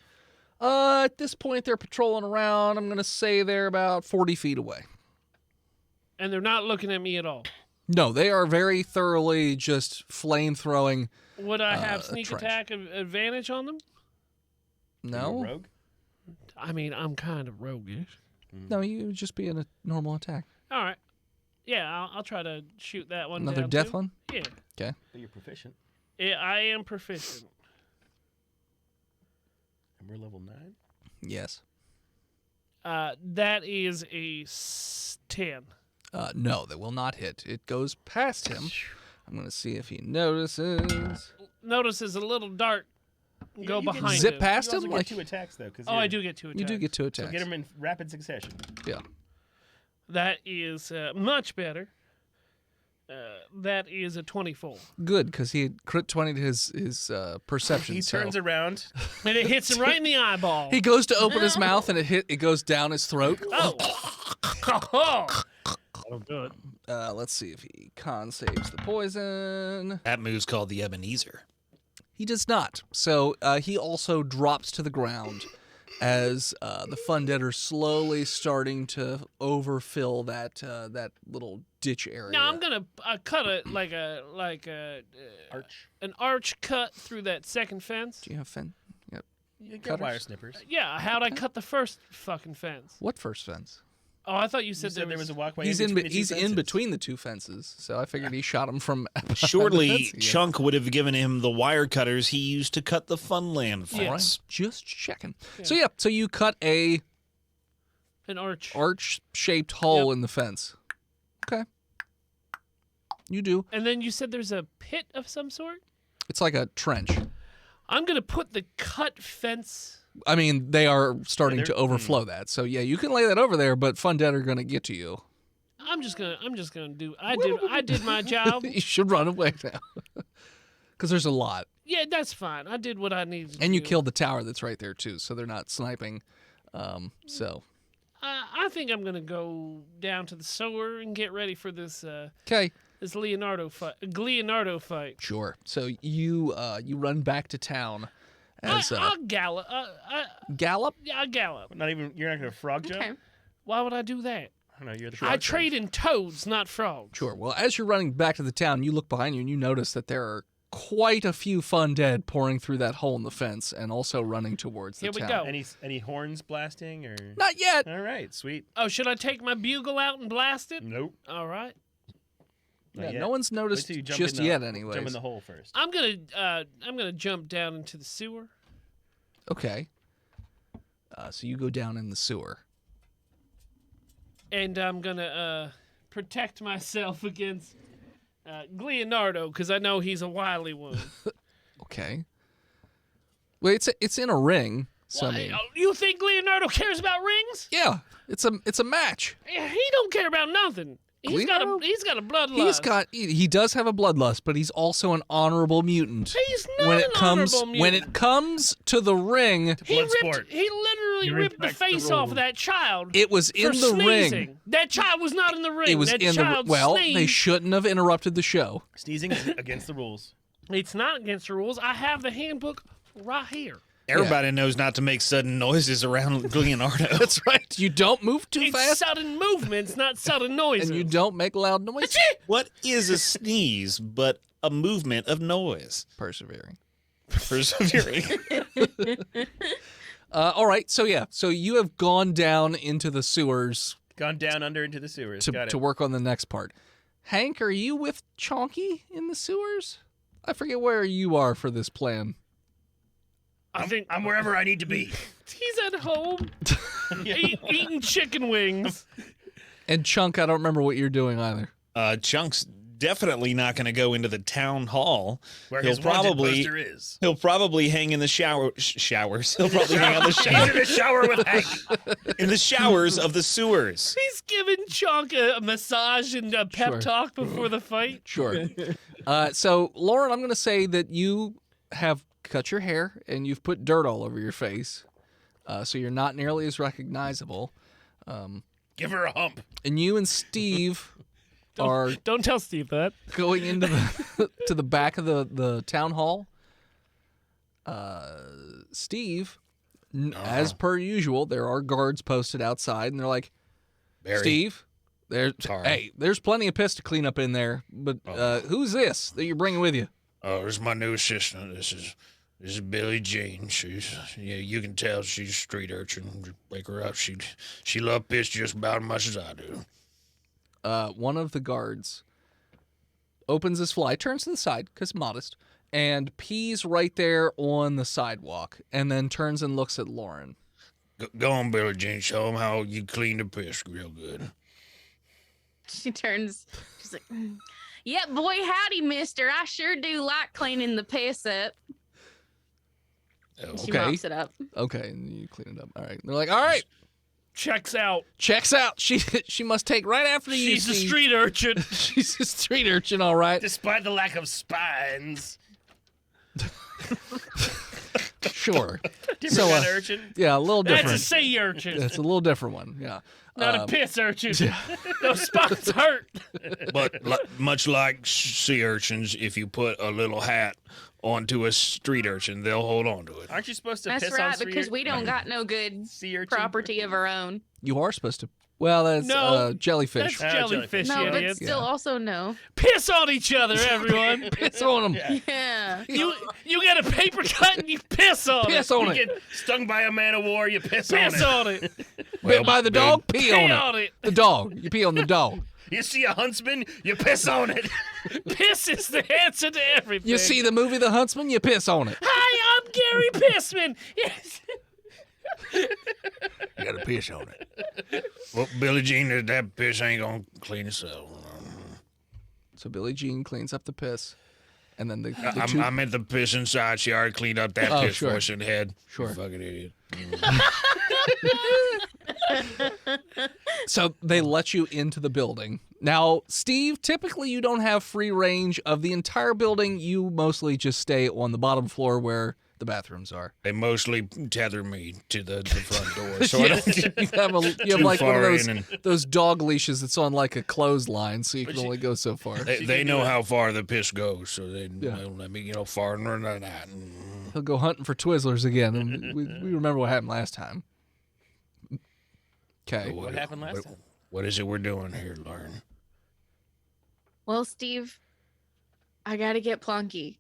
At this point, they're patrolling around. I'm going to say they're about 40 feet away. And they're not looking at me at all. No, they are very thoroughly just flame throwing. Would I have sneak trench. attack advantage on them? No, Rogue? I mean, I'm kind of roguish. no, you would just be in a normal attack. All right. Yeah, I'll try to shoot that one Another down, death too. one? Yeah. Okay. But you're proficient. Yeah, I am proficient. And we're level 9? Yes. That is a 10. No, that will not hit. It goes past him. I'm going to see if he notices. Notice there's a little dart go you can behind zip him. past You also him? get Like, 2 attacks, though. Cause Oh, I do get 2 attacks. you do get 2 So attacks. get them in rapid succession. Yeah. That is much better. That is a 24. Good, because he had crit 20 to his perception. He so- turns around. And it hits him right in the eyeball. He goes to open his mouth and it goes down his throat. Oh. That'll do it. Let's see if he con saves the poison. That move's called the Ebenezer. He does not. So he also drops to the ground as the fun dead are slowly starting to overfill that little ditch area. Now I'm gonna cut it like Arch. an arch cut through that second fence. Do you have fen? Yep. You get Cutters? wire snippers. Yeah, how'd I cut the first fucking fence? What first fence? Oh, I thought you You said, said there was a walkway He's in between the two he's in fences. between the two fences, so I figured he shot him from. Surely the fence again. Chunk would have given him the wire cutters he used to cut the Funland All right, fence. just checking. So yeah, so you cut a an arch. arch-shaped hole in the fence. Okay. You do. And then you said there's a pit of some sort? It's like a trench. I'm going to put the cut fence. I mean, they are starting they're- to overflow that. So yeah, you can lay that over there, but Fun Dead are going to get to you. I'm just going to do I did my job. You should run away now. Cuz there's a lot. Yeah, that's fine. I did what I needed to do. And you killed the tower that's right there too, so they're not sniping. So I think I'm going to go down to the sewer and get ready for this okay, this Leonardo fight. sure. So you run back to town as I'll gallop. Gallop. Yeah, I'll gallop. You're not gonna frog jump. Okay. Why would I do that? I don't know. You're the. I frog trade jump. in toads, not frogs. Sure. Well, as you're running back to the town, you look behind you and you notice that there are quite a few Fun Dead pouring through that hole in the fence and also running towards the Here we town. go. Any horns blasting or? Not yet. All right, sweet. Oh, should I take my bugle out and blast it? Nope. All right. Not Yeah, yet. no one's Wait noticed till you jump just in the, yet, anyways. Jump in the hole first. I'm gonna jump down into the sewer. Okay. So you go down in the sewer. And I'm gonna protect myself against Leonardo because I know he's a wily one. Okay. Well, it's in a ring. So I Why, mean, you think Leonardo cares about rings? yeah, it's a match. Yeah, he don't care about nothing. He's got Leonardo? a bloodlust. He does have a bloodlust, but he's also an honorable mutant. He's not an honorable mutant. when it comes to the ring, He Bloodsport. literally You ripped the respect the face off of rules. that child. it was in for the sneezing. ring. That child was not in the ring. It was that in the child well. sneezed. They shouldn't have interrupted the show. Sneezing is against the rules. It's not against the rules. I have the handbook right here. Everybody knows not to make sudden noises around Leonardo. That's right. You don't move too It's fast, sudden movements, not sudden noises. and you don't make loud noise. What is a sneeze but a movement of noise? Persevering. Persevering. All right. So yeah. So you have gone down into the sewers Gone down under into the sewers. Got it. to work on the next part. Hank, are you with Chonky in the sewers? I forget where you are for this plan. I think I'm wherever I need to be. he's at home eating chicken wings. And Chunk, I don't remember what you're doing either. Chunk's definitely not going to go into the town hall. Where He'll his wanted probably poster is. he'll probably hang in the showers. He'll probably hang on the He's shower in the shower with Hank. in the showers of the sewers. He's giving Chunk a massage and a pep Sure. talk before the fight. Sure. So, Lauren, I'm going to say that you have cut your hair and you've put dirt all over your face, so you're not nearly as recognizable. Give her a hump. And you and Steve are Don't tell Steve that. going into the to the back of the town hall. Steve, as per usual, there are guards posted outside, and they're like, Barry. Steve, there's plenty of piss to clean up in there, but who's this that you're bringing with you? Oh, this is my new assistant. This is Billie Jean. You can tell she's a street urchin. Just wake her up. She loves piss just about as much as I do. One of the guards opens his fly, turns to the side because modest, and pees right there on the sidewalk, and then turns and looks at Lauren. Go on, Billie Jean. Show them how you clean the piss real good. She turns. She's like, "Yeah, boy, howdy, mister. I sure do like cleaning the piss up." Oh, She Okay. mops it up. Okay, and you clean it up. All right. They're like, all right, Checks out. checks out. She must take right after you. She's a Steve. street urchin. She's a street urchin, all right. Despite the lack of spines. Sure. Different So, kind of urchin. Yeah, a little That's different. a sea urchin, It's a little different one. Yeah. not a piss urchin. Those spots hurt. But much like sea urchins, if you put a little hat onto a street urchin, they'll hold on to it. Aren't you supposed to That's piss on right, street because we don't got no good sea urchin? property of our own. You are supposed to. Well, that's No, jellyfish. That's jellyfish, No, but idiot. still, also no. Piss on each other, everyone. Piss on them. Yeah. You get a paper cut and you piss on Piss it. on You it. get stung by a man of war, you piss Piss on on it. it. Bit by the dog, pee Pee on it. on it. The dog. You pee on the dog. You see a huntsman, you piss on it. Piss is the answer to everything. You see the movie The Huntsman, you piss on it. Hi, I'm Gary Pissman. Yes. You gotta piss on it. Well, Billie Jean, that piss ain't gonna clean itself. So Billie Jean cleans up the piss, and then the I, two. I meant the piss inside. She already cleaned up that Oh, piss sure. for us in the head. Sure. You fucking idiot. So they let you into the building. Now, Steve, typically you don't have free range of the entire building. You mostly just stay on the bottom floor where the bathrooms are. They mostly tether me to the front door. So I Yeah, don't you have too like one of far those in and- those dog leashes that's on like a clothesline, so you can only go so far. They know how far the piss goes, so they Yeah. don't let me go farther than that. He'll go hunting for Twizzlers again, and we remember what happened last time. Okay. What happened last time? What is it we're doing here, Lauren? Well, Steve, I gotta get Plonky.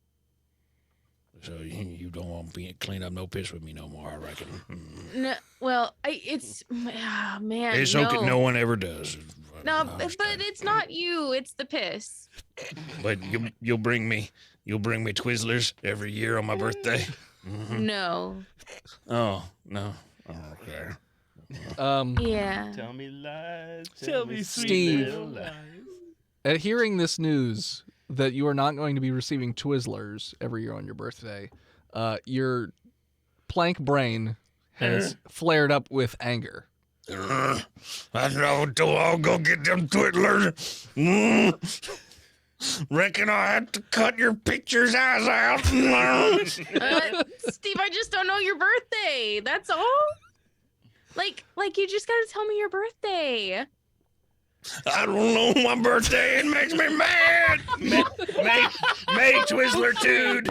So you don't want me to clean up no piss with me no more, I reckon. No, well, it's man. It's no. okay. No one ever does. No, I but understand. it's not you. It's the piss. But you'll bring me Twizzlers every year on my birthday. No. Oh no. Oh, okay. Yeah. Tell me lies. Tell me sweet Steve. little lies. At hearing this news that you are not going to be receiving Twizzlers every year on your birthday, your plank brain has flared up with anger. I know. I'll go get them Twizzlers. Reckon I have to cut your picture's eyes out. Steve, I just don't know your birthday. That's all. Like you just gotta tell me your birthday. I don't know my birthday. It makes me mad. May Twizzler dude.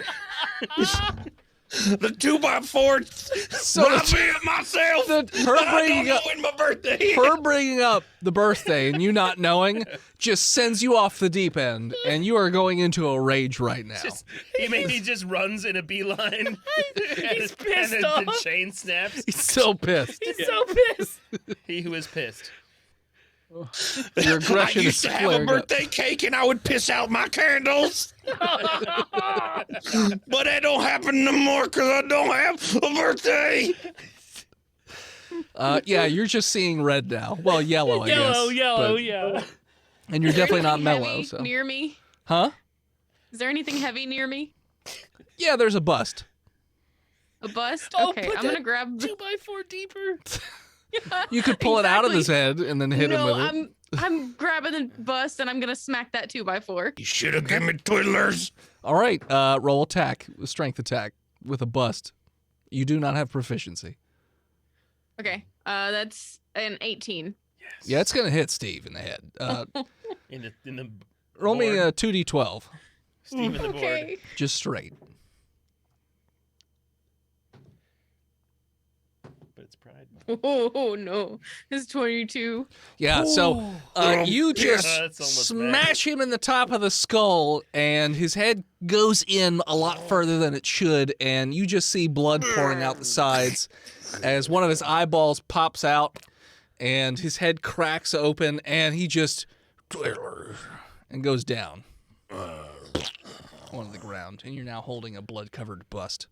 The 2x4 So robbed me of myself. her I bringing don't up know when my birthday. her bringing up the birthday and you not knowing just sends you off the deep end, and you are going into a rage right now. He just runs in a beeline. He's pissed and off. the chain snaps. He's so pissed. He's so pissed. He who is pissed. Your aggression I is used to have a flared up. birthday cake and I would piss out my candles. But that don't happen no more because I don't have a birthday. Yeah, you're just seeing red now. Well, yellow, I guess. Yellow, but- yeah. And you're Is there definitely not anything mellow, heavy so. near me? Huh? Is there anything heavy near me? Yeah, there's a bust. A bust? Oh, Okay, put I'm gonna that grab. 2x4 deeper. You could pull it out of his Exactly. head and then hit him No, with it. I'm grabbing the bust and I'm gonna smack that 2x4. You should have given me twiddlers. All right, roll attack, strength attack with a bust. You do not have proficiency. Okay, that's an 18. Yeah, it's gonna hit Steve in the head. In the Roll me board. a 2d12, Steve in the board. Okay. just straight. But it's pride. Oh no, it's 22. Yeah, so you just that's almost smash him in the top of the skull, and his head goes in a lot further than it should, and you just see blood pouring out the sides as one of his eyeballs pops out, and his head cracks open, and he just and goes down onto the ground, and you're now holding a blood-covered bust.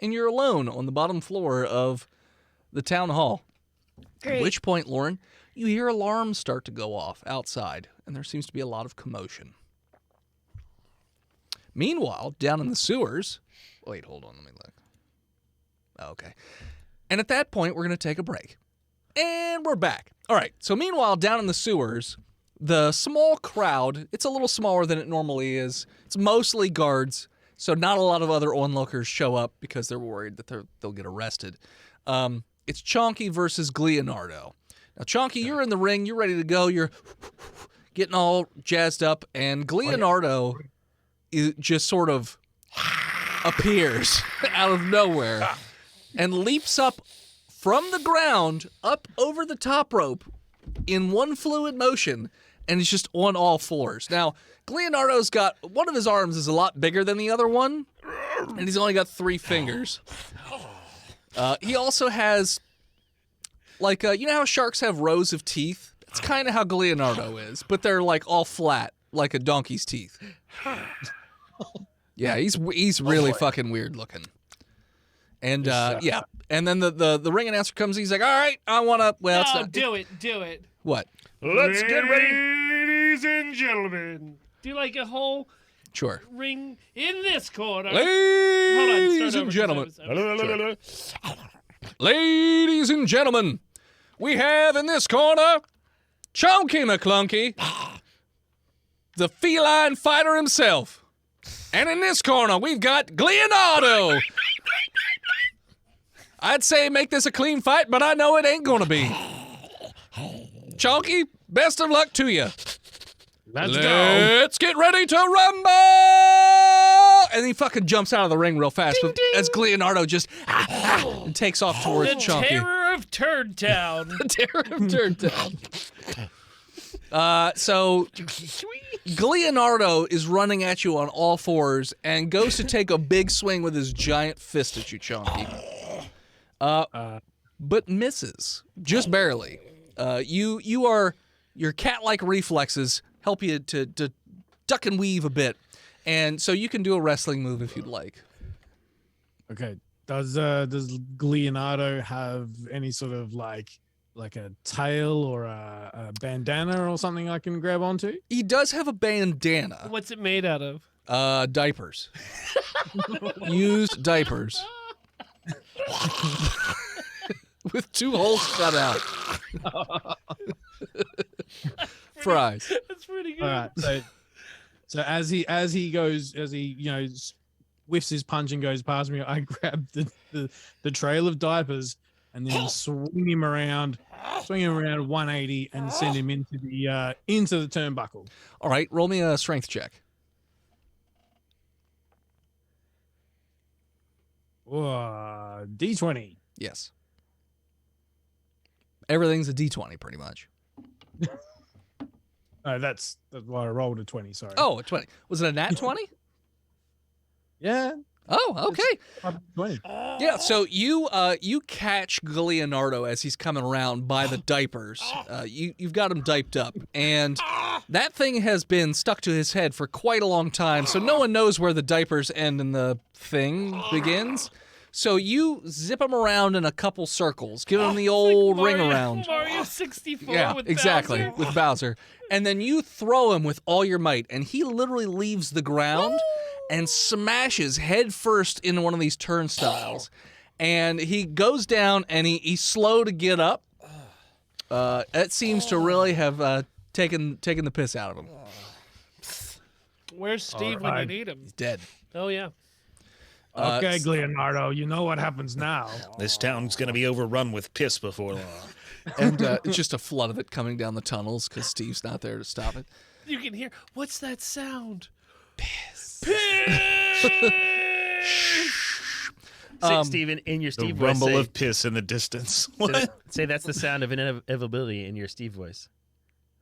And you're alone on the bottom floor of the town hall. Great. At which point, Lauren, you hear alarms start to go off outside, and there seems to be a lot of commotion. Meanwhile, down in the sewers... Wait, hold on, let me look. Okay. And at that point, we're going to take a break. And we're back. All right, so meanwhile, down in the sewers, the small crowd, it's a little smaller than it normally is. It's mostly guards, so not a lot of other onlookers show up because they're worried that they'll get arrested. It's Chonky versus Gleonardo. Now, Chonky, you're in the ring. You're ready to go. You're getting all jazzed up, and Gleonardo just sort of appears out of nowhere and leaps up from the ground up over the top rope in one fluid motion, and is just on all fours. Now, Gleonardo's got one of his arms is a lot bigger than the other one, and he's only got 3 fingers. He also has, like, you know how sharks have rows of teeth? That's kind of how Gleonardo is, but they're, like, all flat, like a donkey's teeth. Yeah, he's really fucking weird looking. And, yeah. And then the ring announcer comes, he's like, all right, I want to, well, it's No, not, do it. what? Let's get ready. Ladies and gentlemen. Do like a whole Sure. ring in this corner. Ladies Hold on, and start gentlemen. over. Ladies and gentlemen, we have in this corner Chonky McClunky, the feline fighter himself. And in this corner, we've got Gleonardo. I'd say make this a clean fight, but I know it ain't gonna be. Chonky, best of luck to you. Let's go. Let's get ready to rumble! And he fucking jumps out of the ring real fast as Gleonardo just and takes off towards The Chonky. terror of Turd Town. The terror of Turd Town. So Gleonardo is running at you on all fours and goes to take a big swing with his giant fist at you, Chonky. But misses just barely. Your cat-like reflexes help you to duck and weave a bit, and so you can do a wrestling move if you'd like. Okay. Does Gleonardo have any sort of like a tail or a bandana or something I can grab onto? He does have a bandana. What's it made out of? Diapers. Used diapers. With 2 holes cut out. Fries. That's pretty good. All right. So as he whiffs his punch and goes past me, I grab the trail of diapers and then swing him around 180 and send him into the turnbuckle. All right, roll me a strength check. D20. Yes. Everything's a D20 pretty much. Oh, that's why I rolled a 20. Sorry. Oh, a 20. Was it a nat 20? Yeah. Oh, okay. 20. Yeah, so you catch Leonardo as he's coming around by the diapers. You've got him diped up, and that thing has been stuck to his head for quite a long time, so no one knows where the diapers end and the thing begins. So you zip him around in a couple circles, give him the old ring around. Mario 64 Yeah, with exactly, Bowser. with Bowser. And then you throw him with all your might, and he literally leaves the ground and smashes head first into one of these turnstiles. And he goes down, and he's slow to get up. It seems to really have taken the piss out of him. Where's Steve when you need him? He's dead. Oh, yeah. Okay, Leonardo, you know what happens now. This town's gonna be overrun with piss before long. And it's just a flood of it coming down the tunnels because Steve's not there to stop it. You can hear, what's that sound? Piss. Steven, in your The Steve voice, rumble say, of piss in the distance. say that's the sound of inevitability in your Steve voice.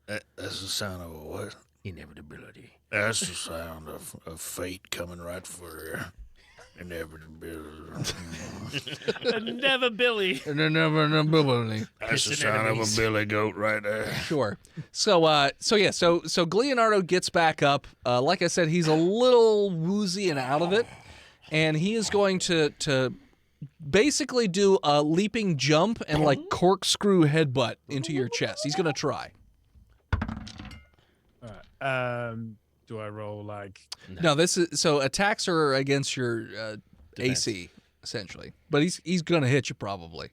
That's the sound of a what? Inevitability. That's the sound of fate coming right for you. Inevitability. Never Billy. That's the sound of a billy goat right there. Sure. So Leonardo gets back up. Like I said, he's a little woozy and out of it, and he is going to basically do a leaping jump and like corkscrew headbutt into your chest. He's gonna try. All right. Do I roll like? No, this is so attacks are against your AC essentially, but he's gonna hit you probably.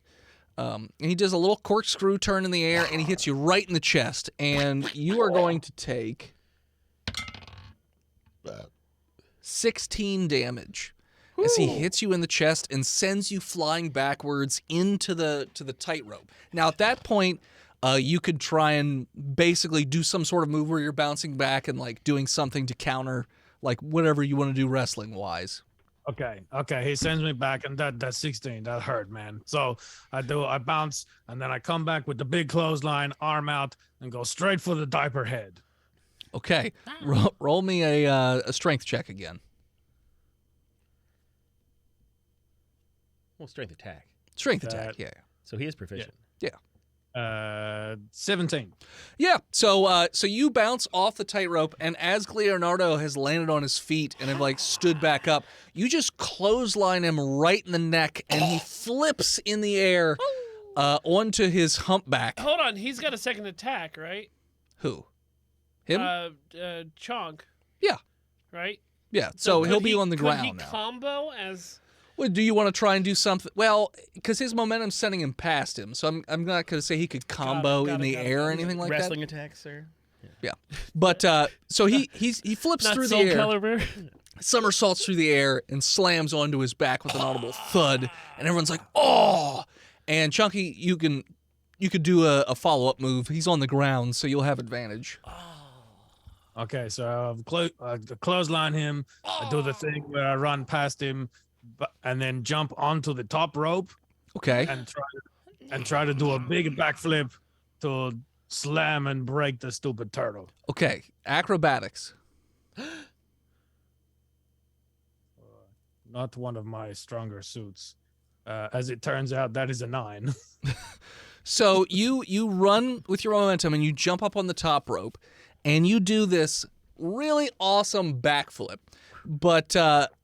And he does a little corkscrew turn in the air, and he hits you right in the chest, and you are going to take 16 damage as he hits you in the chest and sends you flying backwards into the tightrope. Now at that point, you could try and basically do some sort of move where you're bouncing back and like doing something to counter like whatever you want to do wrestling wise. Okay. He sends me back, and that 16 that hurt, man. So I bounce, and then I come back with the big clothesline, arm out, and go straight for the diaper head. Okay, roll me a strength check again. Well, strength attack. Strength attack, yeah. So he is proficient. Yeah. 17. Yeah, so you bounce off the tightrope, and as Leonardo has landed on his feet and have like stood back up, you just clothesline him right in the neck, and he flips in the air onto his humpback. Hold on, he's got a second attack, right? Who? Him? Chonk. Yeah. Right? Yeah, so he'll be on the could ground he now. combo as... Well, do you want to try and do something? Well, because his momentum's sending him past him, so I'm not going to say he could combo in the air or anything like Wrestling that. attacks, sir. Yeah, but so he flips Not through the Soul air, Calibur. somersaults through the air, and slams onto his back with an audible thud, and everyone's like, "Oh!" And Chunky, you could do a follow up move. He's on the ground, so you'll have advantage. Okay, so clothesline him. I do the thing where I run past him, and then jump onto the top rope Okay. and try to do a big backflip to slam and break the stupid turtle. Okay. Acrobatics. Not one of my stronger suits. As it turns out, that is a 9. So you run with your momentum and you jump up on the top rope, and you do this really awesome backflip. But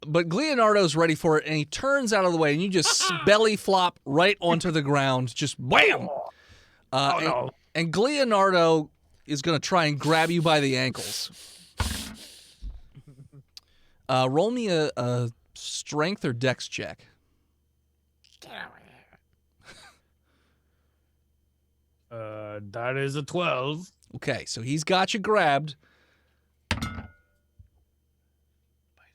Leonardo's ready for it, and he turns out of the way, and you just belly flop right onto the ground, just wham! No. And Leonardo is going to try and grab you by the ankles. Roll me a strength or dex check. That is a 12. Okay, so he's got you grabbed.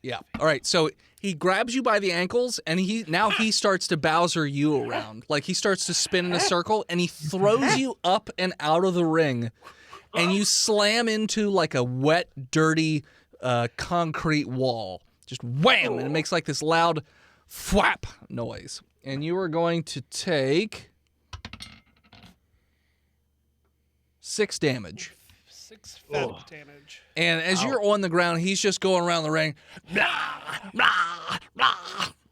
Yeah. All right. So he grabs you by the ankles, and he starts to Bowser you around. Like he starts to spin in a circle, and he throws you up and out of the ring, and you slam into like a wet, dirty concrete wall. Just wham, and it makes like this loud thwap noise. And you are going to take 6 damage. 6 fat damage. And as you're on the ground, he's just going around the ring. Blah, blah, blah.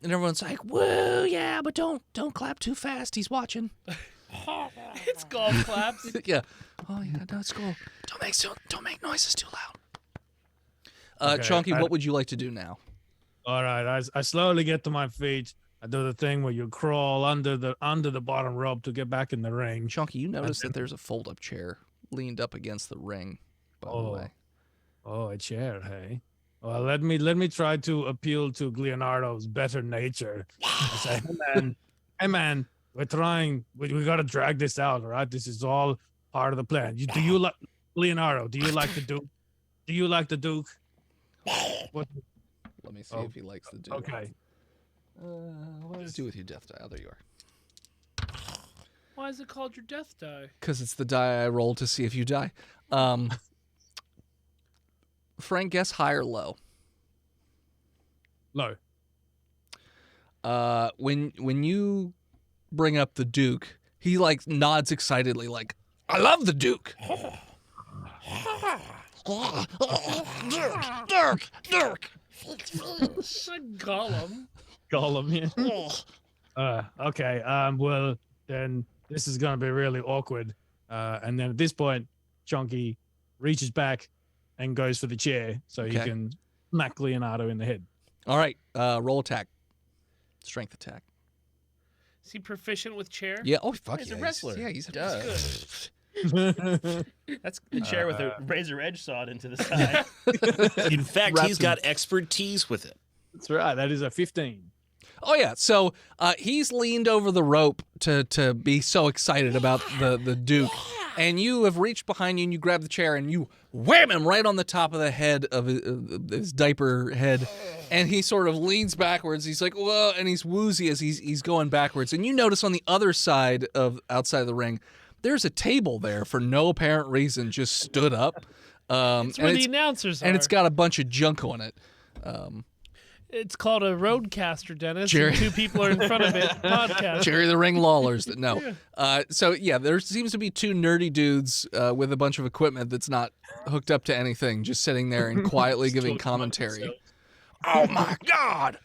And everyone's like, whoa, yeah, but don't clap too fast. He's watching. It's golf claps. Yeah. Oh, yeah, no, it's cool. Don't make noises too loud. Okay, Chunky, what would you like to do now? All right, I slowly get to my feet. I do the thing where you crawl under the bottom rope to get back in the ring. Chunky, you notice that there's a fold-up chair leaned up against the ring, by the way. Oh, a chair, hey. Well, let me try to appeal to Leonardo's better nature. I say, hey man, we're trying. We got to drag this out, all right? This is all part of the plan. Do you like Leonardo? Do you like the Duke? Do you like the Duke? What? Let me see if he likes the Duke. Okay. What does it do with your death die? Oh, there you are. Why is it called your death die? Because it's the die I roll to see if you die. Frank, guess high or low? Low. When you bring up the Duke, he like nods excitedly, like, I love the Duke. Dirk. It's like Gollum. Gollum, yeah. Okay. Well, then this is gonna be really awkward. And then at this point, Chunky reaches back and goes for the chair so he Okay. can smack Leonardo in the head. All right, roll attack. Strength attack. Is he proficient with chair? Yeah, oh, fuck He's yeah. a wrestler. Yeah, he's a Duh. Good. That's the chair with a razor edge sawed into the side. In fact, he's got expertise with it. That's right. That is a 15. Oh yeah, so he's leaned over the rope to be so excited about the Duke, and you have reached behind you and you grab the chair and you wham him right on the top of the head of his diaper head, and he sort of leans backwards. He's like, whoa, and he's woozy as he's going backwards. And you notice on the other side of outside of the ring, there's a table there for no apparent reason, just stood up. It's where the announcers are. And it's got a bunch of junk on it. It's called a roadcaster, Dennis. Jerry- And 2 people are in front of it. Podcast. Jerry the Ring Lawlers. No. So, yeah, there seems to be 2 nerdy dudes with a bunch of equipment that's not hooked up to anything, just sitting there and quietly giving commentary. Oh, my God.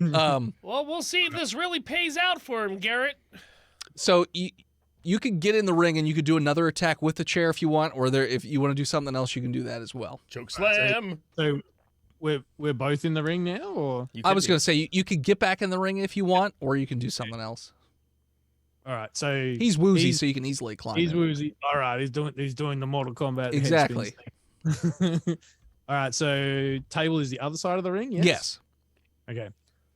Well, we'll see if this really pays out for him, Garrett. So, you could get in the ring and you could do another attack with the chair if you want, or if you want to do something else, you can do that as well. Choke slam. So we're both in the ring now, or? I was going to say, you could get back in the ring if you want, or you can do something else. All right. So He's woozy, so you can easily climb He's in. woozy. All right. He's doing the Mortal Kombat. Exactly. headspin thing. All right. So table is the other side of the ring. Yes. Okay.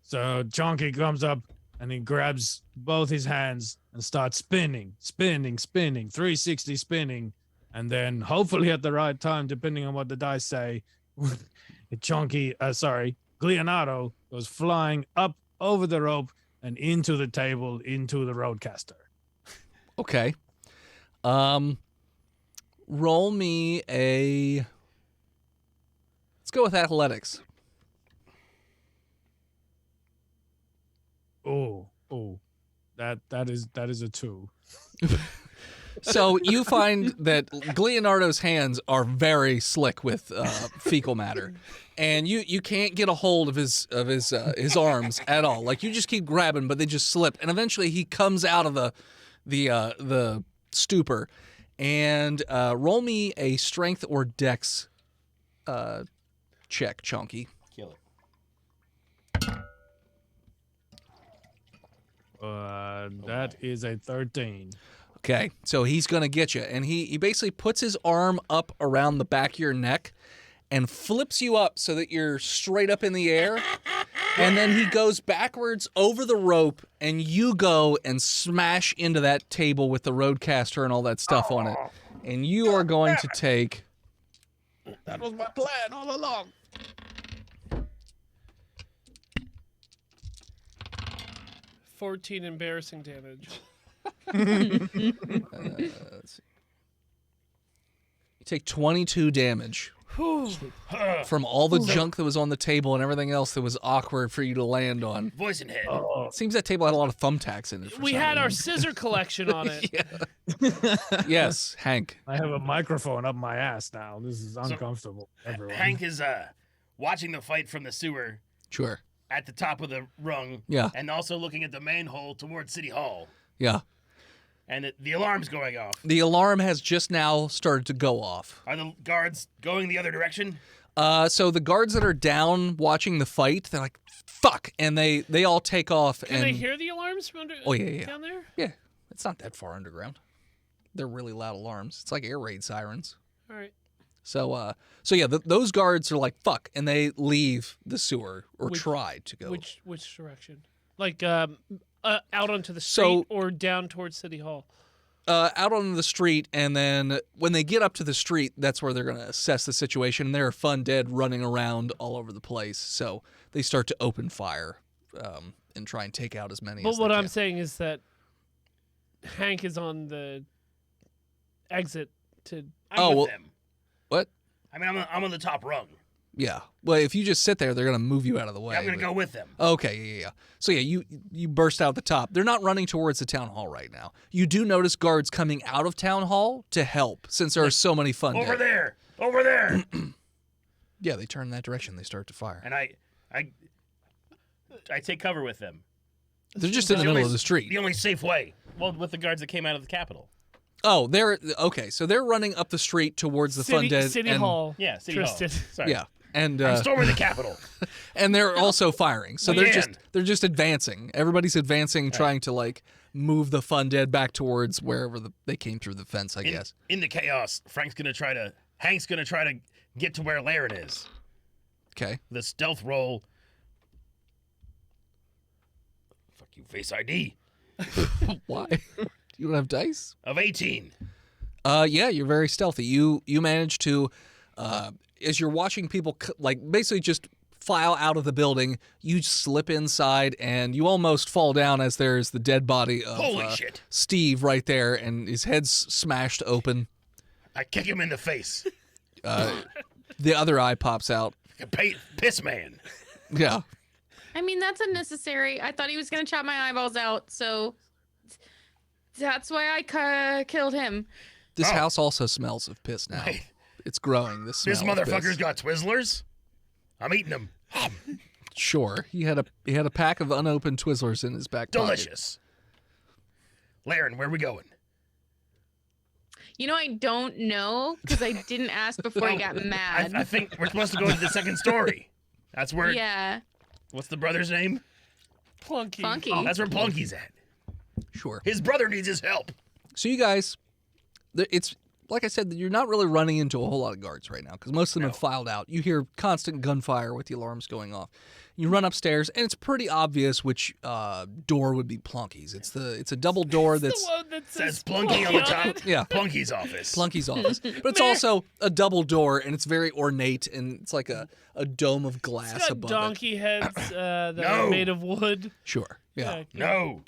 So Chunky comes up and he grabs both his hands and starts spinning, 360 spinning, and then hopefully at the right time, depending on what the dice say, Leonardo goes flying up over the rope and into the table, into the roadcaster. Okay. Roll me a. Let's go with athletics. Oh, that is a 2. So you find that Leonardo's hands are very slick with fecal matter, and you can't get a hold of his arms at all. Like, you just keep grabbing, but they just slip, and eventually he comes out of the stupor. And roll me a strength or dex check, Chunky. Kill it. That is a 13. Okay, so he's going to get you. And he basically puts his arm up around the back of your neck and flips you up so that you're straight up in the air. And then he goes backwards over the rope, and you go and smash into that table with the roadcaster and all that stuff on it. And you are going to take... That was my plan all along. $14 embarrassing damage. let's see. You take 22 damage from all the junk that was on the table and everything else that was awkward for you to land on. Voice and head. It seems that table had a lot of thumbtacks in it. We had our scissor collection on it. Yes, Hank. I have a microphone up my ass now. This is uncomfortable. Everyone. Hank is watching the fight from the sewer Sure. at the top of the rung. Yeah. And also looking at the manhole towards City Hall. Yeah. And the alarm's going off. The alarm has just now started to go off. Are the guards going the other direction? So the guards that are down watching the fight, they're like, fuck, and they all take off. Can and they hear the alarms from down there? Yeah, it's not that far underground. They're really loud alarms. It's like air raid sirens. All right. So yeah, those guards are like, fuck, and they leave the sewer, or try to go. Which direction? Like out onto the street So- or down towards City Hall? Out on the street, and then when they get up to the street, that's where they're going to assess the situation. There are fun dead running around all over the place, so they start to open fire and try and take out as many as But they what can. I'm saying is that Hank is on the exit to. I'm with them. What? I mean, I'm on the top rung. Yeah. Well, if you just sit there, they're going to move you out of the way. I'm going to but- go with them. Okay, yeah. So yeah, you burst out the top. They're not running towards the town hall right now. You do notice guards coming out of town hall to help, since there are so many fun Over dead. there. Over there. Yeah, they turn in that direction. They start to fire. And I take cover with them. They're just in the middle of the street. The only safe way. Well, with the guards that came out of the Capitol. Oh, they're okay. So they're running up the street towards the fun dead. City and, Hall. Yeah, City Tristan. Hall. Sorry. Yeah, and I'm storming the Capitol. and they're also firing. So We they're just advancing. Everybody's advancing, trying to like move the fun dead back towards wherever they came through the fence. I guess. In the chaos, Hank's gonna try to get to where Laren is. Okay. The stealth roll. Fuck you, face ID Why? You don't have dice? of 18. Yeah, you're very stealthy. You manage to, as you're watching people like basically just file out of the building, you slip inside and you almost fall down as there's the dead body of Holy shit. Steve right there, and his head's smashed open. I kick him in the face. The other eye pops out. Piss man. Yeah. I mean, that's unnecessary. I thought he was going to chop my eyeballs out, so that's why I killed him. This Oh. house also smells of piss now. Wait. It's growing. This smell This of motherfucker's piss. got Twizzlers. I'm eating them. Sure. He had a pack of unopened Twizzlers in his back pocket. Delicious. Laren, where we going? You know, I don't know because I didn't ask before he got mad. I think we're supposed to go to the second story. That's where. Yeah. What's the brother's name? Plunky. Funky. That's where Plonky's at. Sure. His brother needs his help. So you guys, it's like I said, you're not really running into a whole lot of guards right now because most of them have filed out. You hear constant gunfire with the alarms going off. You run upstairs, and it's pretty obvious which door would be Plonky's. It's a double door that's The one that Says Plunky on the top. yeah, Plunky's office. Plunky's office. But it's also a double door, and it's very ornate, and it's like a dome of glass It's got above donkey heads that No. are made of wood. it. Sure. Yeah. No.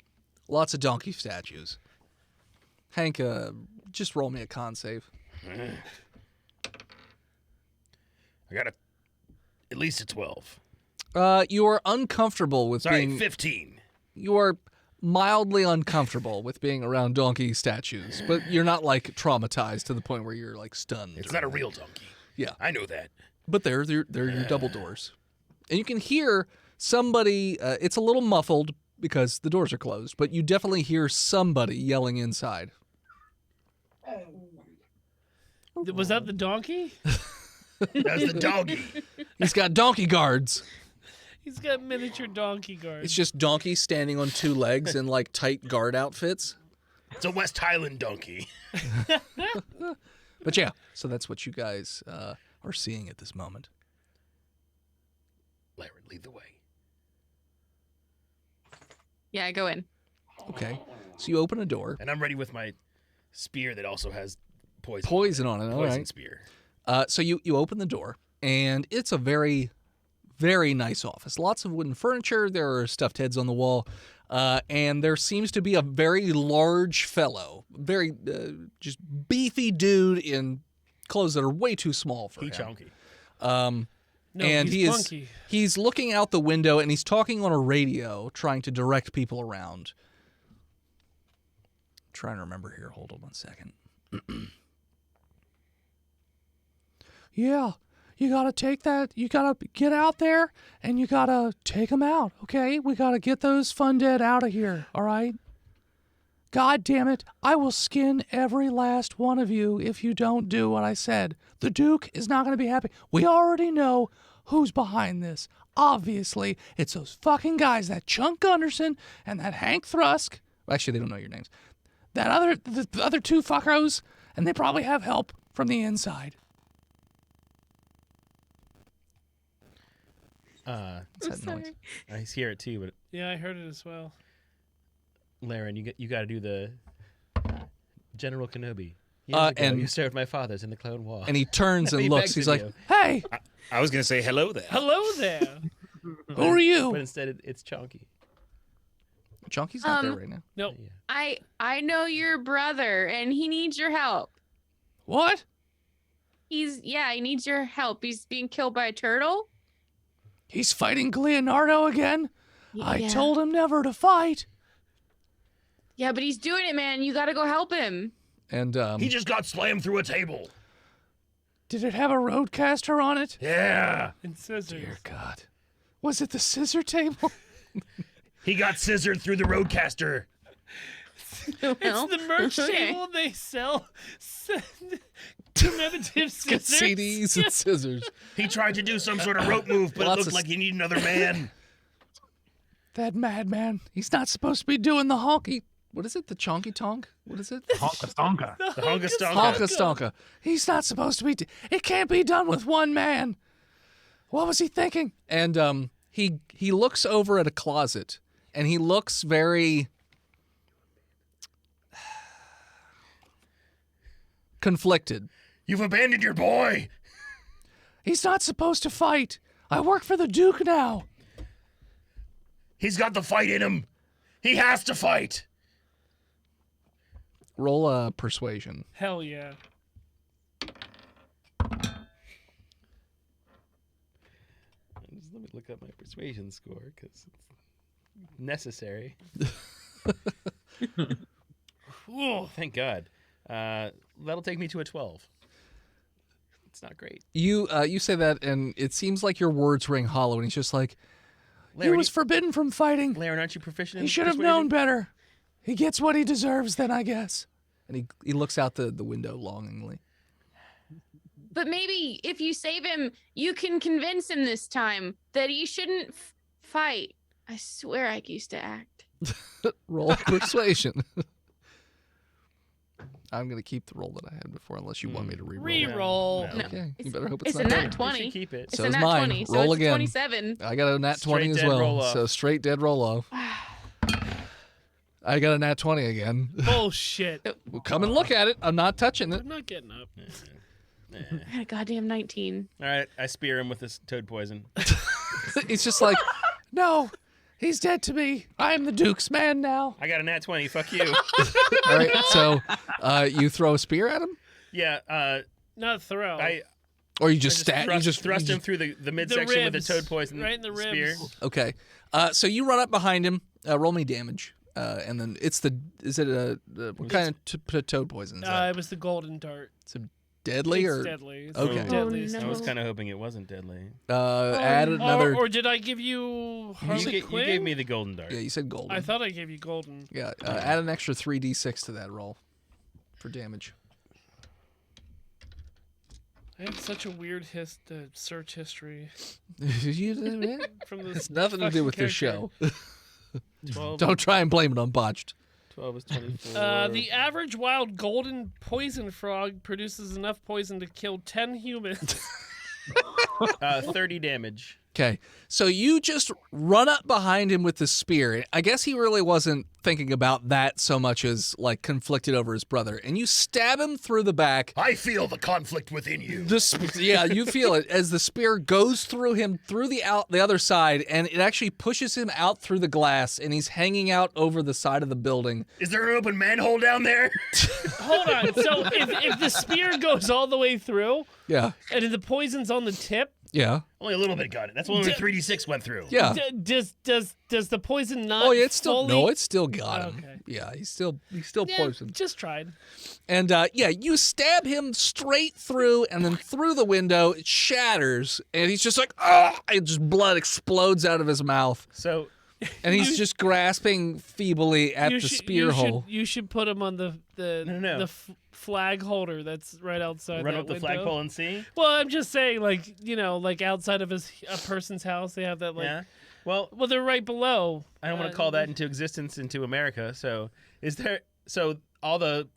Lots of donkey statues. Hank, just roll me a con save. I got at least a 12. You are uncomfortable with Sorry, being 15. you are mildly uncomfortable with being around donkey statues, but you're not like traumatized to the point where you're like stunned. It's or not a anything. real donkey. Yeah, I know that. but they're your double doors, and you can hear somebody. It's a little muffled because the doors are closed, but you definitely hear somebody yelling inside. Was that the donkey? That's the doggy. He's got donkey guards. He's got miniature donkey guards. It's just donkeys standing on two legs in like tight guard outfits. It's a West Highland donkey. But yeah, so that's what you guys are seeing at this moment. Laren, lead the way. Yeah, go in. Okay, so you open a door. And I'm ready with my spear that also has poison. Poison on it. All Poison right. spear. So you open the door, and it's a very, very nice office. Lots of wooden furniture. There are stuffed heads on the wall, and there seems to be a very large fellow, very just beefy dude in clothes that are way too small for He him. chunky. No, And he's he he's looking out the window and he's talking on a radio, trying to direct people around. I'm trying to remember here. Hold on one second. Yeah, you gotta take that. You gotta get out there and you gotta take them out. Okay, we gotta get those fun dead out of here. All right. God damn it! I will skin every last one of you if you don't do what I said. The Duke is not gonna be happy. We already know who's behind this. Obviously, it's those fucking guys, that Chunk Gunderson and that Hank Thrusk. Actually, they don't know your names. The other two fuckers, and they probably have help from the inside. What's that noise? I hear it too, but Yeah, I heard it as well. Laren, you got to do the General Kenobi. Years ago, and- you served my fathers in the Clone War. And he turns and He looks. begs He's of like, you. "Hey, I was gonna say hello there. Hello there. who are you?" But instead, it's Chunky. Chunky's not there right now. No, I know your brother, and he needs your help. What? He needs your help. He's being killed by a turtle. He's fighting Leonardo again? I Yeah. told him never to fight. Yeah, but he's doing it, man. You gotta go help him. And He just got slammed through a table. did it have a roadcaster on it? Yeah. and scissors. Dear God. Was it the scissor table? He got scissored through the roadcaster. Well, It's the merch okay. table they sell commemorative Got scissors. CDs and scissors. He tried to do some sort of rope move, but it Lots looked of like he needed another man. That madman. He's not supposed to be doing the honky. What is it? The chonky tonk? What is it? Honka stonka. The honka stonka. Honka stonka. He's not supposed to be. It can't be done with one man. What was he thinking? And he looks over at a closet, and he looks very conflicted. You've abandoned your boy. He's not supposed to fight. I work for the Duke now. He's got the fight in him. He has to fight. Roll a persuasion. Hell yeah. Just let me look up my persuasion score because it's necessary. Ooh. Thank God. That'll take me to a 12. It's not great. You say that, and it seems like your words ring hollow, and he's just like, he Laren, was forbidden from fighting. Laren, aren't you proficient in He should have persuasion? known better. He gets what he deserves then, I guess. And he looks out the window longingly. But maybe if you save him, you can convince him this time that he shouldn't fight. I swear I used to act. Roll persuasion. I'm going to keep the roll that I had before unless you want me to re-roll. Reroll. No. Okay, you It's- better hope it's It's a not nat better. You should 20. keep it. It's So a is nat mine. 20, so Roll it's again. 27. I got a nat 20 as Straight dead well. roll off. So straight dead roll off. I got a nat 20 again. Bullshit. Well, come and look at it. I'm not touching it. I'm not getting up. I had a goddamn 19. All right, I spear him with this toad poison. It's just like, no, he's dead to me. I am the Duke's man now. I got a nat 20. Fuck you. All right, so you throw a spear at him? Yeah, Not throw. Or you I just stab? You just thrust him through the midsection with a ribs. toad poison Right in the spear. ribs. Okay. So you run up behind him. Roll me damage. And then it's what kind of toad poison is that? It was the golden dart. It's deadly It's or deadly. It's Okay. the deadliest. Oh, I no. was kind of hoping it wasn't deadly. add another. Or did I give you Harley You Quinn? gave me the golden dart. Yeah, you said golden. I thought I gave you golden. Yeah, add an extra 3d6 to that roll for damage. I have such a weird search history It's from this. nothing to do with this character. show. 12, Don't try and blame it on botched. 12 is 24. The average wild golden poison frog produces enough poison to kill 10 humans. 30 damage. Okay, so you just run up behind him with the spear. I guess he really wasn't thinking about that so much as like conflicted over his brother, and you stab him through the back. I feel the conflict within you. Yeah, you feel it as the spear goes through him through the other side, and it actually pushes him out through the glass, and he's hanging out over the side of the building. Is there an open manhole down there? Hold on. So if the spear goes all the way through, Yeah, and the poison's on the tip, yeah, Only a little bit got it. That's only 3d6 went through. yeah. does the poison not? Oh yeah, it's still fully... it's still got him. Okay. Yeah, he's still Yeah, poisoned. just tried. And yeah, you stab him straight through, and then through the window, it shatters, and he's just like, ah! And just blood explodes out of his mouth, So and he's just grasping feebly at the spear hole. You should put him on the No. flag holder that's right outside. run that up the window. flagpole and see. Well, I'm just saying, like, like outside of a person's house, they have that, like. Yeah. Well, Well, they're right below. I don't want to call that into existence into America. So all the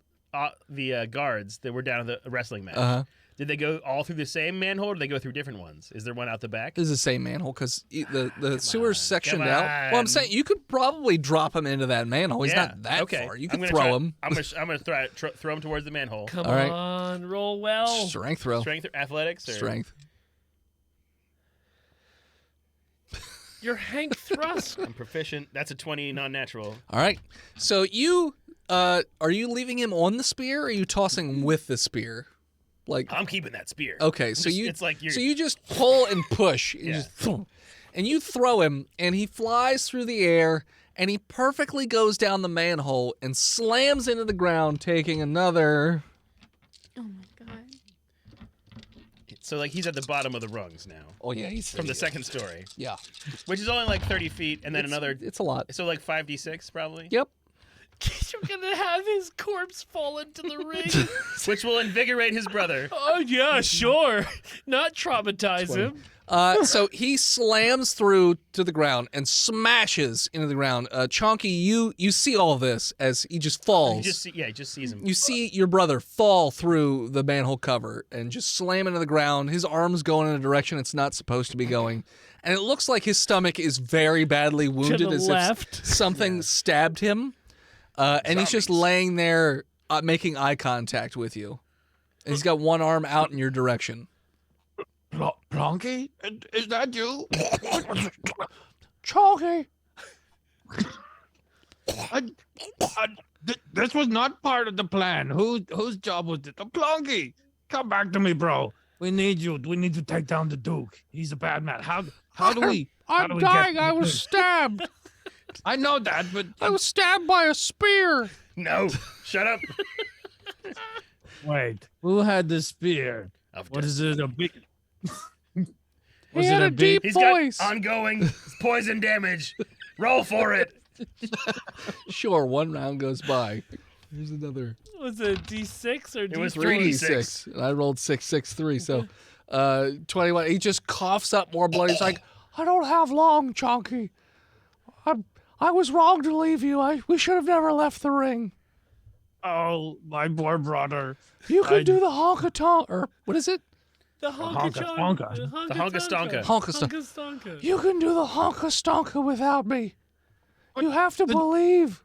guards that were down at the wrestling match? Uh-huh. Did they go all through the same manhole, or did they go through different ones? Is there one out the back? This is the same manhole because the sewer's sectioned come out. Well, I'm on. saying you could probably drop him into that manhole. He's not that okay. far. You I'm could gonna throw try- him. I'm gonna throw him towards the manhole. Come All right. on, roll well. Strength throw. Strength, or athletics, or Strength. You're Hank Thrust. I'm proficient. That's a 20 non-natural. All right. So you are you leaving him on the spear, or are you tossing him with the spear? Like I'm keeping that spear. okay, so It's like you're. so you just pull and push, and, Yeah. just, and you throw him, and he flies through the air, and he perfectly goes down the manhole and slams into the ground, taking another. Oh my god. So like he's at the bottom of the rungs now, Oh yeah, he's from the second story, Yeah, which is only like 30 feet, and then another. It's a lot. So like 5d6 probably. Yep. You're gonna have his corpse fall into the ring. Which will invigorate his brother. Oh yeah, sure. Not traumatize him. So he slams through to the ground and smashes into the ground. Chonky, you see all of this as he just falls. He just sees him. You see your brother fall through the manhole cover and just slam into the ground. His arm's going in a direction it's not supposed to be going. And it looks like his stomach is very badly wounded the as left. if something stabbed him. And he's just laying there making eye contact with you. And he's got one arm out in your direction. Plonky? Is that you? Chonky! This was not part of the plan. Whose job was it? Plonky! Come back to me, bro. We need you. We need to take down the Duke. He's a bad man. How do we? I'm dying. I was stabbed. I know that, but I was stabbed by a spear. No, shut up. wait. Who had the spear? Of What death. is it? A big? He had a deep He's voice. got ongoing poison damage. Roll for it. Sure, one round goes by. Here's another. Was it D6 or D4? It was 3d6. And I rolled 663, so 21. He just coughs up more blood. He's like, I don't have long, Chonky. I was wrong to leave you. We should have never left the ring. Oh, my poor brother. You can I- do the honka-tonk, or what is it? The honka-stonka. The honka-stonka. Honka-stonka. You can do the honka-stonka without me. You have to believe.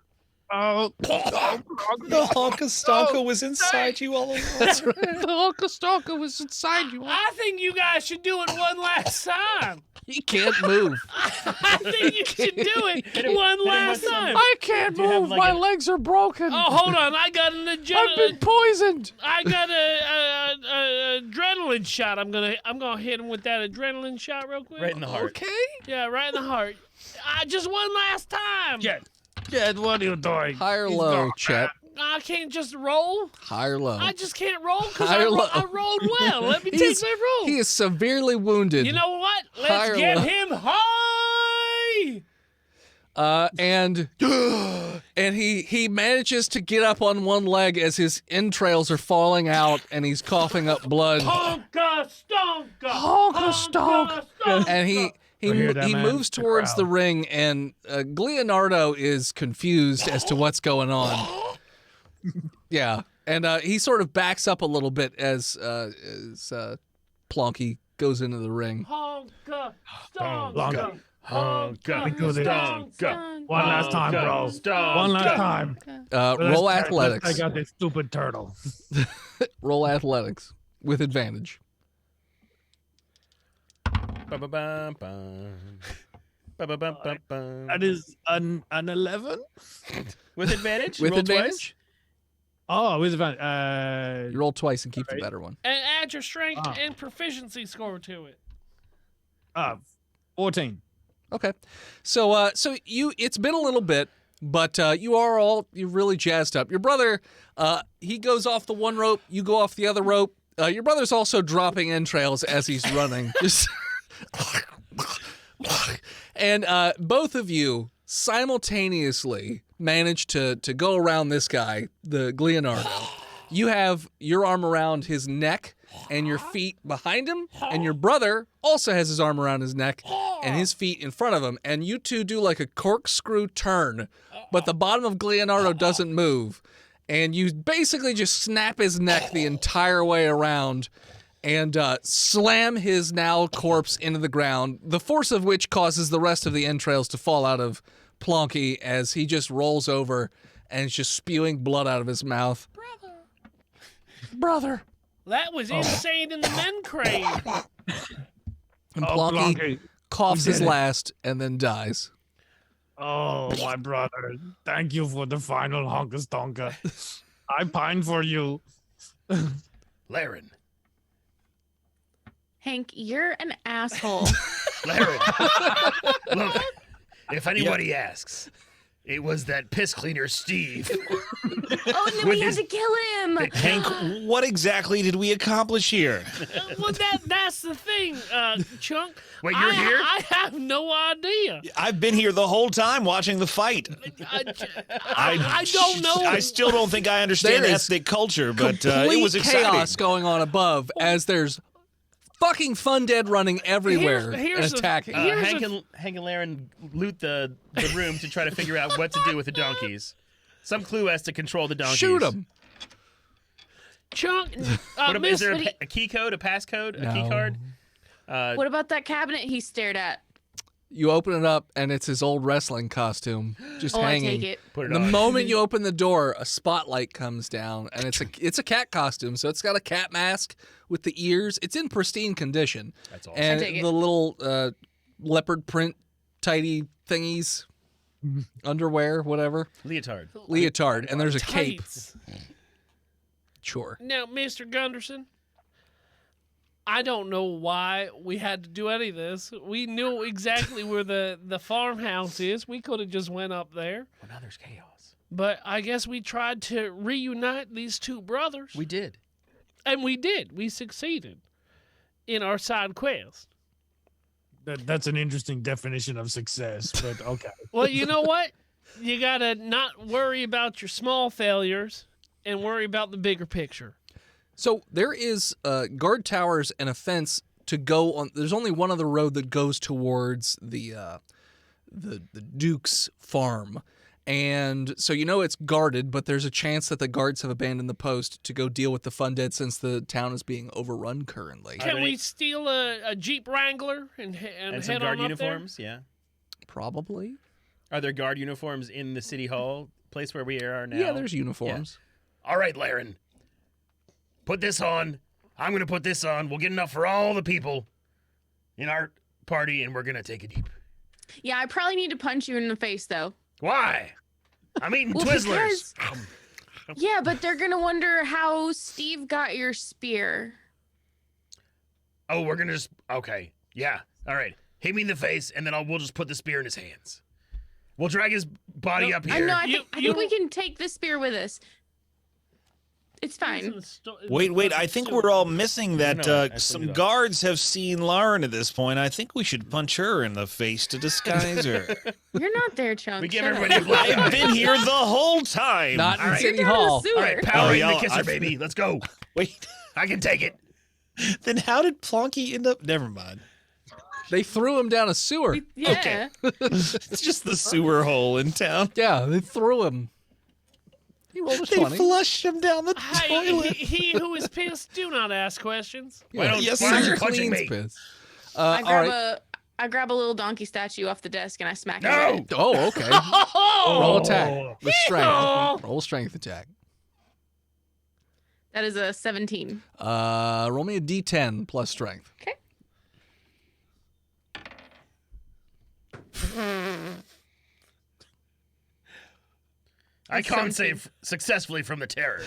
Oh, The honka stonka was inside you all along. That's right. The honka-stonka was inside you. I think you guys should do it one last time. He can't move. I think you should do it one last time. I can't you have, move. like, My a- legs are broken. Oh, hold on. I got an I've been poisoned. I got a adrenaline shot. I'm gonna hit him with that adrenaline shot real quick. Right in the heart. Okay. Yeah, right in the heart. Just one last time. Jed, what are you doing? High or He's low, gone. Chet? I can't just roll. High or low? I just can't roll because High or low? I rolled well. Let me He's- take my roll. He is severely wounded. You know what? High or Let's get low? him high. And he manages to get up on one leg as his entrails are falling out and he's coughing up blood. Honka stonka. Honka stonk. And he I hear that, man. moves The towards the crowd. ring, and Leonardo is confused as to what's going on. Yeah, and he sort of backs up a little bit as Plonky goes into the ring. Honka, Plonkey. honka, We do this. Stonka. One last time, bro. One last time. Roll Let's athletics. take out this stupid turtle. Roll athletics with advantage. That is an 11? With advantage? With Roll advantage? twice? Oh, with advantage. You roll twice and keep the Right. better one. and add your strength Ah. and proficiency score to it. 14. Okay. So it's been a little bit, but you're really jazzed up. Your brother, he goes off the one rope, you go off the other rope. Your brother's also dropping entrails as he's running. Just and both of you simultaneously manage to go around this guy, the Leonardo. You have your arm around his neck and your feet behind him, and your brother also has his arm around his neck and his feet in front of him, and you two do like a corkscrew turn, but the bottom of Leonardo doesn't move, and you basically just snap his neck the entire way around and slam his now corpse into the ground, the force of which causes the rest of the entrails to fall out of Plonkey as he just rolls over and is just spewing blood out of his mouth. Brother. That was insane in the men crave. And Oh, Plonkey Plonkey. coughs We his did it. last and then dies. Oh, my brother. Thank you for the final honka stonka. I pine for you. Laren. Hank, you're an asshole. Laren. Look, if anybody asks, it was that piss cleaner Steve. Oh, and then With we had his- to kill him. Hank, what exactly did we accomplish here? Well, that's the thing, Chunk. Wait, you're here? I have no idea. I've been here the whole time watching the fight. I don't know. I still don't think I understand There is ethnic culture, but Complete it was exciting. chaos going on above as there's fucking fun dead running everywhere here's and the- attacking. Here's Hank and Laren loot the room to try to figure out what to do with the donkeys. Some clue as to control the donkeys. Shoot them. Chunk. Is there But a key code, a passcode, a key No. card? What about that cabinet he stared at? You open it up and it's his old wrestling costume just Oh, I hanging. take it. Put it The on. moment you open the door, a spotlight comes down, and it's a cat costume, so it's got a cat mask with the ears. It's in pristine condition, That's awesome. and I take it. the little leopard print tighty thingies, underwear, whatever, Leotard. leotard, and there's a cape. Tights. Sure. Now, Mr. Gunderson, I don't know why we had to do any of this. We knew exactly where the farmhouse is. We could have just went up there. Well, now there's chaos. But I guess we tried to reunite these two brothers. We did. And we did. We succeeded in our side quest. That's an interesting definition of success, but okay. Well, you know what? You got to not worry about your small failures and worry about the bigger picture. So there is guard towers and a fence to go on. There's only one other road that goes towards the Duke's farm, and so you know it's guarded. But there's a chance that the guards have abandoned the post to go deal with the fun dead since the town is being overrun currently. Are Can there we any- steal a Jeep Wrangler and And some head guard on up uniforms, yeah. Probably. Are there guard uniforms in the city hall, place where we are now? Yeah, there's uniforms. All right, Laren. Put this on. I'm going to put this on. We'll get enough for all the people in our party, and we're going to take it deep. Yeah, I probably need to punch you in the face though. Why? I'm eating Well, Twizzlers. Yeah, but they're gonna wonder how Steve got your spear. Oh, we're going to just... Okay. Yeah. All right. Hit me in the face, and then we'll just put the spear in his hands. We'll drag his body No, up I here. know. I You- think you- we can take this spear with us. It's fine. Wait, I think we're all missing that No, I some believe it. guards have seen Lauren at this point. I think we should punch her in the face to disguise her. You're not there, Chunk. We give Shut everybody a up. black I've eye. been here the whole time. Not in right. City You're down Hall. in the sewer. All right, power in yeah, the kisser, I've- baby. Let's go. Wait, I can take it. then how did Plonky end up? Never mind. They threw him down a sewer. Yeah. It's just the sewer hole in town. Yeah, they threw him. He rolled a They 20. flushed him down the Hey, toilet. he who is pissed, do not ask questions. Why don't Yes, why aren't you sir. punching Cleans me? piss. I All grab right. I grab a little donkey statue off the desk and I smack it. No! with it. Oh, okay. Roll attack with strength. Roll strength attack. That is a 17. Roll me a d10 plus strength. Okay. I It's can't 17. save successfully from the terror.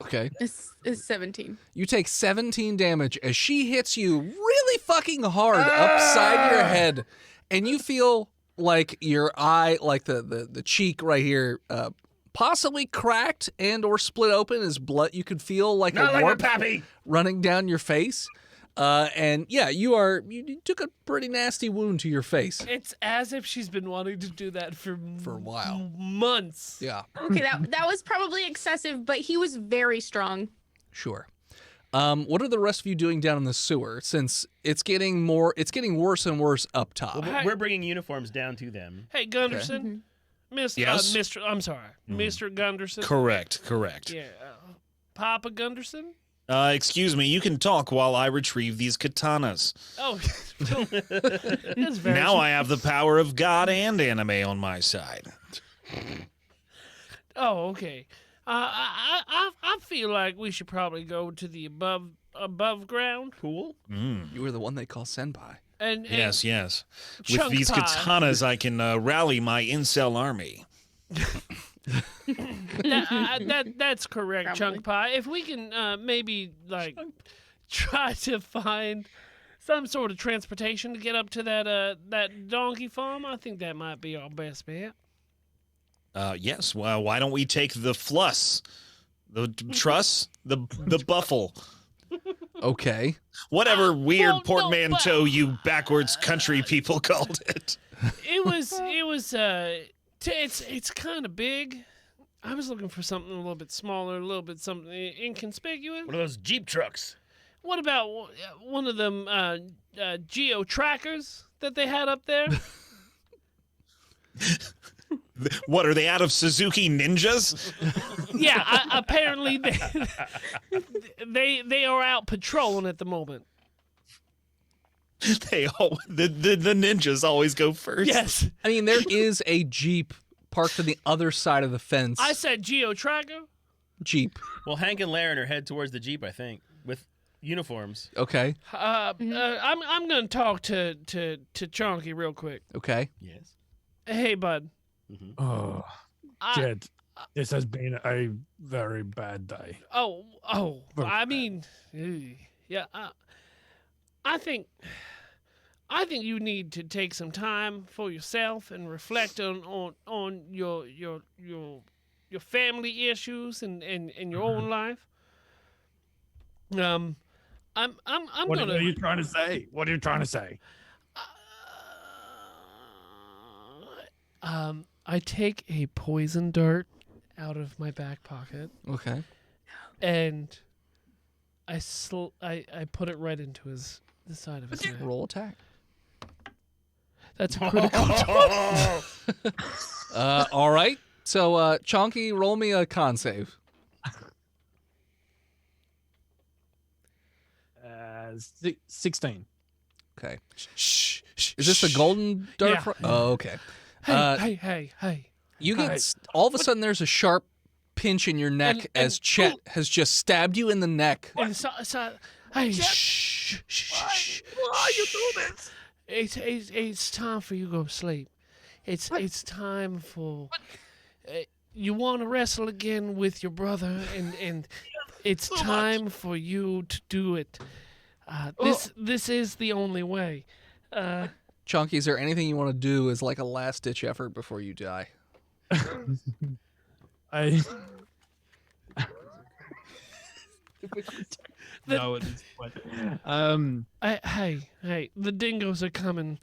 Okay. It's 17. You take 17 damage as she hits you really fucking hard upside your head, and you feel like your eye, like the cheek right here, possibly cracked and or split open as blood. You could feel like Not a like a warp pappy. running down your face. And yeah, you took a pretty nasty wound to your face It's as if she's been wanting to do that for for a while. months. Yeah, Okay, that was probably excessive, but he was very strong. sure. What are the rest of you doing down in the sewer? Since it's getting worse and worse up top. Well, we're bringing uniforms down to them. Hey, Gunderson. Mr. Yes? Mr. I'm sorry. Mr. Gunderson. Correct. Yeah. Papa Gunderson? Excuse me, you can talk while I retrieve these katanas. Oh, that's very Now I have the power of God and anime on my side. Oh, okay. I feel like we should probably go to the above ground Cool. You were the one they call senpai. and Yes, yes. With Chunk these pie. katanas, I can rally my incel army. That's correct, Probably. Chunk Pie. If we can maybe like try to find some sort of transportation to get up to that donkey farm, I think that might be our best bet. Yes, well, why don't we take the fluss? The truss? The buffle? Okay. Whatever weird well, no, portmanteau you backwards country people called it. It was it's kind of big. I was looking for something a little bit smaller, a little bit something inconspicuous. One of those Jeep trucks. What about one of them geo trackers that they had up there? What, are they out of Suzuki Ninjas? Yeah, apparently they are out patrolling at the moment. The ninjas always go first. Yes, I mean, there is a Jeep parked on the other side of the fence. I said geo tracker. Jeep. Well, Hank and Laren are head towards the Jeep, I think, with uniforms. Okay. I'm gonna talk to Chonky real quick. Okay. Yes. Hey, bud. Oh, I- Jed, this has been a very bad day. Oh, Very I mean, yeah. I think you need to take some time for yourself and reflect on your family issues and your own life. I'm What gonna. are you trying to say? What are you trying to say? I take a poison dart out of my back pocket Okay. and I put it right into the side of his neck. Roll attack. That's a critical. All right. So, Chonky, roll me a con save. 16. Okay. Shh. Is this the golden dart? Yeah. Oh, okay. Hey. You Hi. get all of a sudden there's a sharp pinch in your neck And- as Chet has just stabbed you in the neck. And hey, shh. Why you do this? It's time for you to go to sleep. It's time for you want to wrestle again with your brother, and it's time for you to do it. This is the only way. Chonky, is there anything you want to do as like a last ditch effort before you die? I. No, at this point. Hey, the dingoes are coming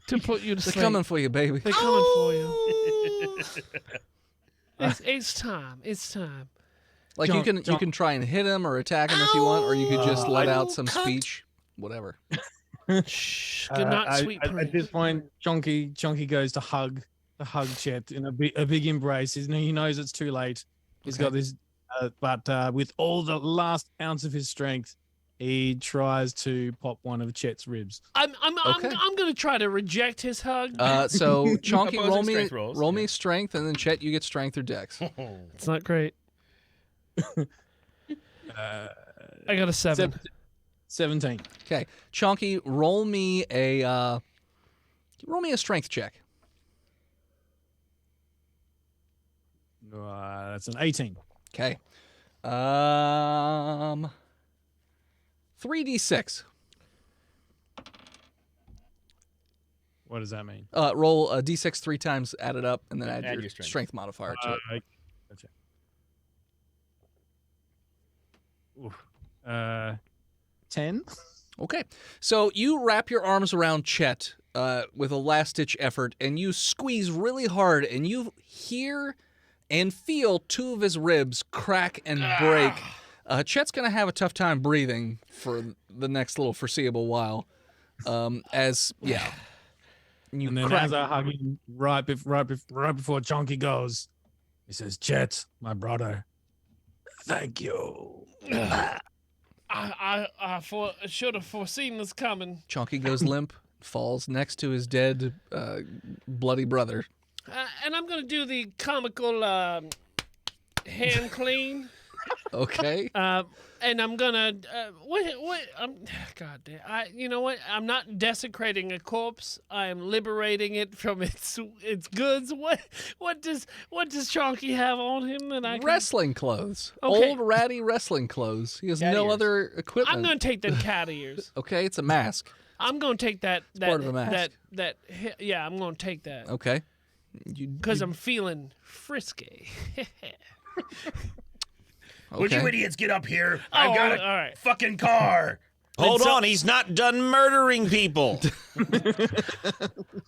to put you to They're sleep. coming for you, baby. They're coming for you. It's time. It's time. Like you can try and hit him or attack him if you want, or you could just let out some speech, whatever. Shh. Good night, sweet At prince. this point, Chunky goes to hug Chet in a big embrace. He knows it's too late. He's got this, but with all the last ounce of his strength, he tries to pop one of Chet's ribs. I'm Okay. gonna try to reject his hug. So Chonky, Opposing roll me strength rolls, roll yeah. me strength, and then Chet, you get strength or dex. It's not great. I got a 7. 17. Okay, Chonky, roll me a strength check. That's an 18. Okay. 3d6. What does that mean? Roll a d6 3 times, add it up, and then add Add your your strength. strength modifier to it. Gotcha. Oof. 10. Okay. So you wrap your arms around Chet with a last-ditch effort, and you squeeze really hard, and you hear and feel 2 of his ribs crack and break. Chet's going to have a tough time breathing for the next little foreseeable while. You And then crack. as I hug him right before Chonky goes, he says, Chet, my brother, thank you. I should have foreseen this coming. Chonky goes limp, falls next to his dead, bloody brother. And I'm gonna do the comical hand clean. Okay. And I'm gonna God damn. You know what? I'm not desecrating a corpse. I am liberating it from its goods. What does Chonky have on him that I can... Wrestling clothes. Okay. Old ratty wrestling clothes. He has Cat no ears. other equipment. I'm gonna take them cat ears. Okay, it's a mask. I'm gonna take that part of a mask. yeah, I'm gonna take that. Okay. Because I'm feeling frisky. Would you Okay. idiots get up here? I've got a all right. fucking car. Hold on, he's not done murdering people.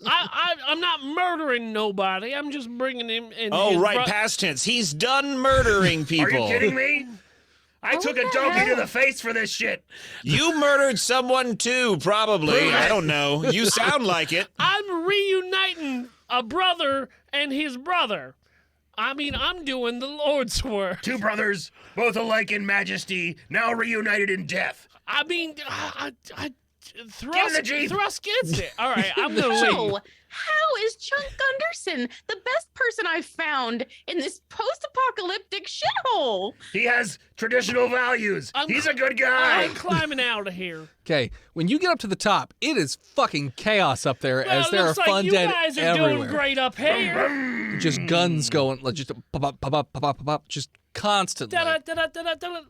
I'm not murdering nobody. I'm just bringing him in. Oh, his right, past tense. He's done murdering people. Are you kidding me? I took a donkey to the face for this shit. You murdered someone too, probably. I don't know. You sound like it. I'm reuniting a brother and his brother. I mean, I'm doing the Lord's work. 2 brothers, both alike in majesty, now reunited in death. I mean, Get in the Jeep. Thrust gets it. All right, I'm gonna No, leave. how is Chunk Gunderson the best person I've found in this post-apocalyptic shithole? He has traditional values. I'm- He's a good guy. I'm climbing out of here. Okay, when you get up to the top, it is fucking chaos up there Well, as it there are looks like fun you dead guys are everywhere. doing great up here. Just guns going, like just pop up, pop up, pop up, pop up, just constantly. Da-da-da-da-da-da-da.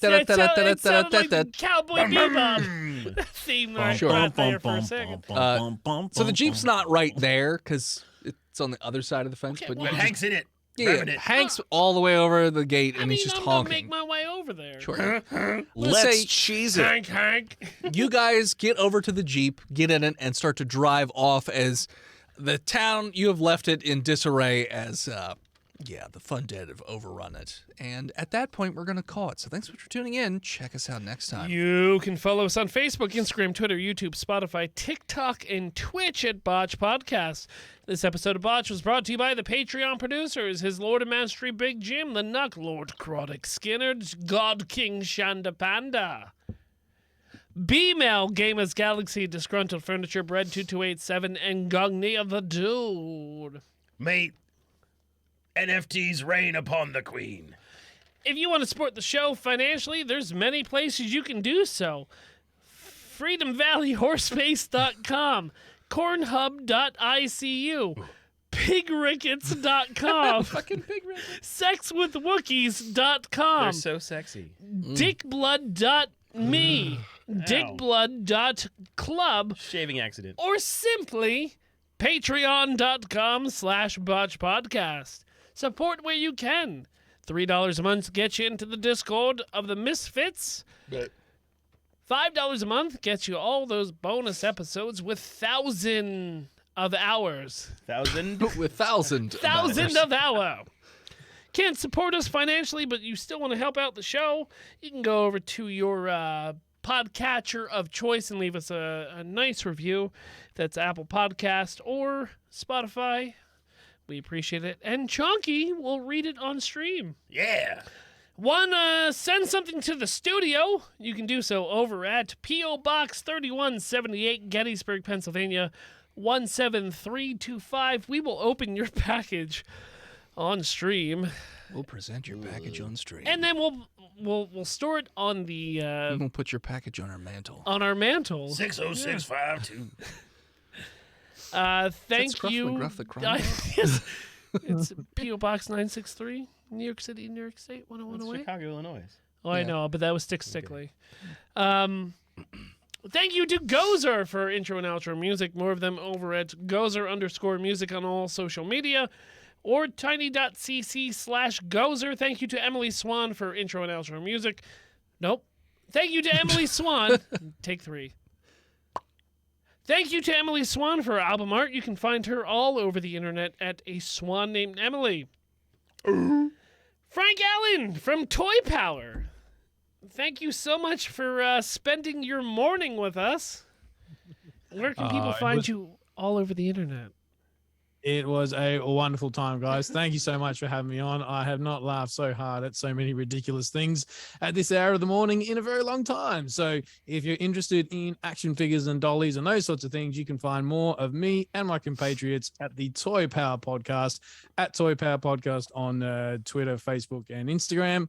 It sounds like the Cowboy Bebop theme right there for a second. So the Jeep's not right there because it's on the other side of the fence, Okay, but well, But you Hank's in it. yeah, Revving it. Hank's all the way over the gate and I mean, he's just I'm gonna honking. make my way over there. Sure. Let's say- cheese it. Hank. You guys get over to the Jeep, get in it, and start to drive off as the town, you have left it in disarray as, the fun dead have overrun it. And at that point, we're going to call it. So thanks for tuning in. Check us out next time. You can follow us on Facebook, Instagram, Twitter, YouTube, Spotify, TikTok, and Twitch at Botch Podcast. This episode of Botch was brought to you by the Patreon producers, His Lord of Mastery Big Jim, the Nuck Lord Croddick Skinner, God King Shanda Panda. B-Mail, Gamers Galaxy, Disgruntled Furniture, Bread 2287, and Gugnia the Dude. May NFTs reign upon the queen. If you want to support the show financially, there's many places you can do so. FreedomValleyHorseface.com, Cornhub.icu, PigRickets.com, Fucking pig ribbon. SexWithWookies.com, so sexy. DickBlood.me, DickBlood.club, Shaving accident. or simply patreon.com/botchpodcast. Support where you can. $3 a month gets you into the Discord of the Misfits. $5 a month gets you all those bonus episodes with 1,000 of hours. 1,000. With thousand. Of hour. Can't support us financially, but you still want to help out the show, you can go over to your podcatcher of choice and leave us a nice review. That's Apple Podcast or Spotify, We appreciate it. And Chonky will read it on stream. Yeah. Send something to the studio? You can do so over at P.O. Box 3178, Gettysburg, Pennsylvania, 17325. We will open your package on stream. We'll present your package on stream. And then we'll store it on the we'll put your package on our mantle. on our mantle. 60652. Thank Scruff you. McGruff the crime Yes. It's P.O. Box 963, New York City, New York State, 101 away. Chicago, Illinois. Oh, I Yeah. know, but that was Stickly. Thank you to Gozer for intro and outro music. More of them over at Gozer_music on all social media or tiny.cc/Gozer. Thank you to Emily Swan for intro and outro music. Nope. Thank you to Emily Swan. Take 3. Thank you to Emily Swan for album art. You can find her all over the internet at A Swan Named Emily. Frank Allen from Toy Power. Thank you so much for spending your morning with us. Where can people find you all over the internet? It was a wonderful time, guys. Thank you so much for having me on. I have not laughed so hard at so many ridiculous things at this hour of the morning in a very long time. So if you're interested in action figures and dollies and those sorts of things, you can find more of me and my compatriots at the Toy Power Podcast, at Toy Power Podcast on Twitter, Facebook, and Instagram.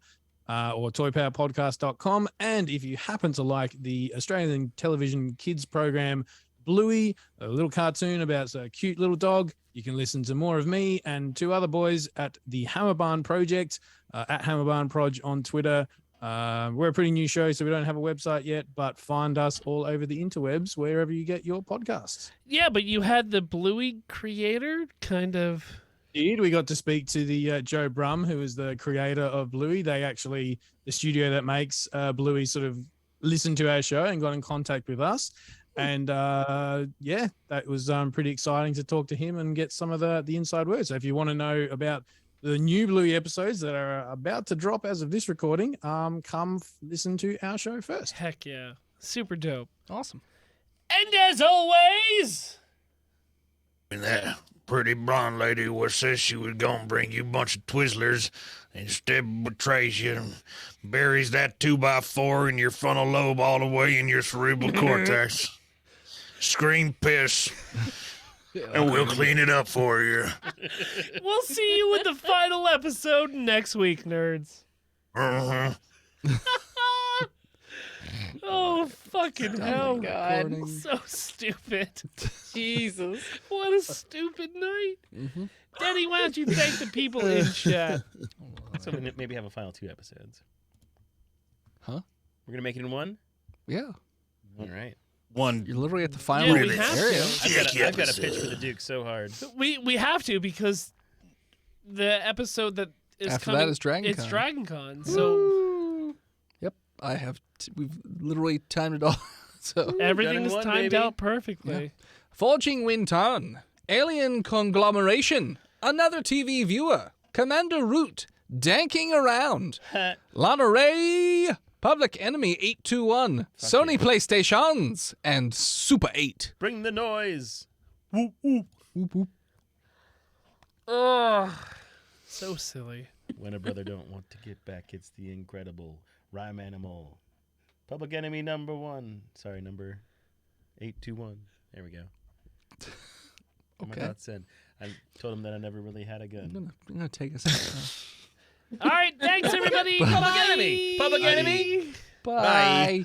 Or toypowerpodcast.com. And if you happen to like the Australian television kids program Bluey, a little cartoon about a cute little dog, you can listen to more of me and 2 other boys at the Hammerbarn Project, at Hammerbarn Proj on Twitter. We're a pretty new show, so we don't have a website yet, but find us all over the interwebs, wherever you get your podcasts. Yeah, but you had the Bluey creator kind of... We got to speak to the Joe Brum, who is the creator of Bluey. They actually, the studio that makes Bluey, sort of listened to our show and got in contact with us. And yeah, that was pretty exciting to talk to him and get some of the inside words. So if you want to know about the new Bluey episodes that are about to drop as of this recording, come listen to our show first. Heck yeah. Super dope. Awesome. And as always... And that pretty blonde lady was says she was gonna bring you a bunch of Twizzlers, instead betrays you and buries that 2x4 in your frontal lobe all the way in your cerebral cortex. Scream piss, and we'll clean it up for you. We'll see you with the final episode next week, nerds. Uh-huh. Oh, fucking hell. God. So stupid. Jesus. What a stupid night. Denny, why don't you thank the people in chat? So we maybe have a final 2 episodes. Huh? We're gonna make it in 1. Yeah. All right. One. You're literally at the final Yeah, we have area. to. I've got to pitch for the Duke so hard. We have to, because the episode that is After coming, that is Dragon it's Con. Dragon Con. So Yep. I have. We've literally timed it all. So everything in is one, timed baby. out perfectly. Forging Winton, Alien Conglomeration, Another TV Viewer, Commander Root, Danking Around, Lana Ray, Public Enemy 821, Sony PlayStations, and Super 8. Bring the noise. Whoop, whoop. Ugh. So silly. When a brother don't want to get back, it's the incredible rhyme animal. Public Enemy number 1. Sorry, number 821. There we go. Oh my Okay. God, Sen. I told him that I never really had a gun. I'm gonna take us out. All right, thanks everybody. Public Bye. Enemy. Public Enemy. Bye.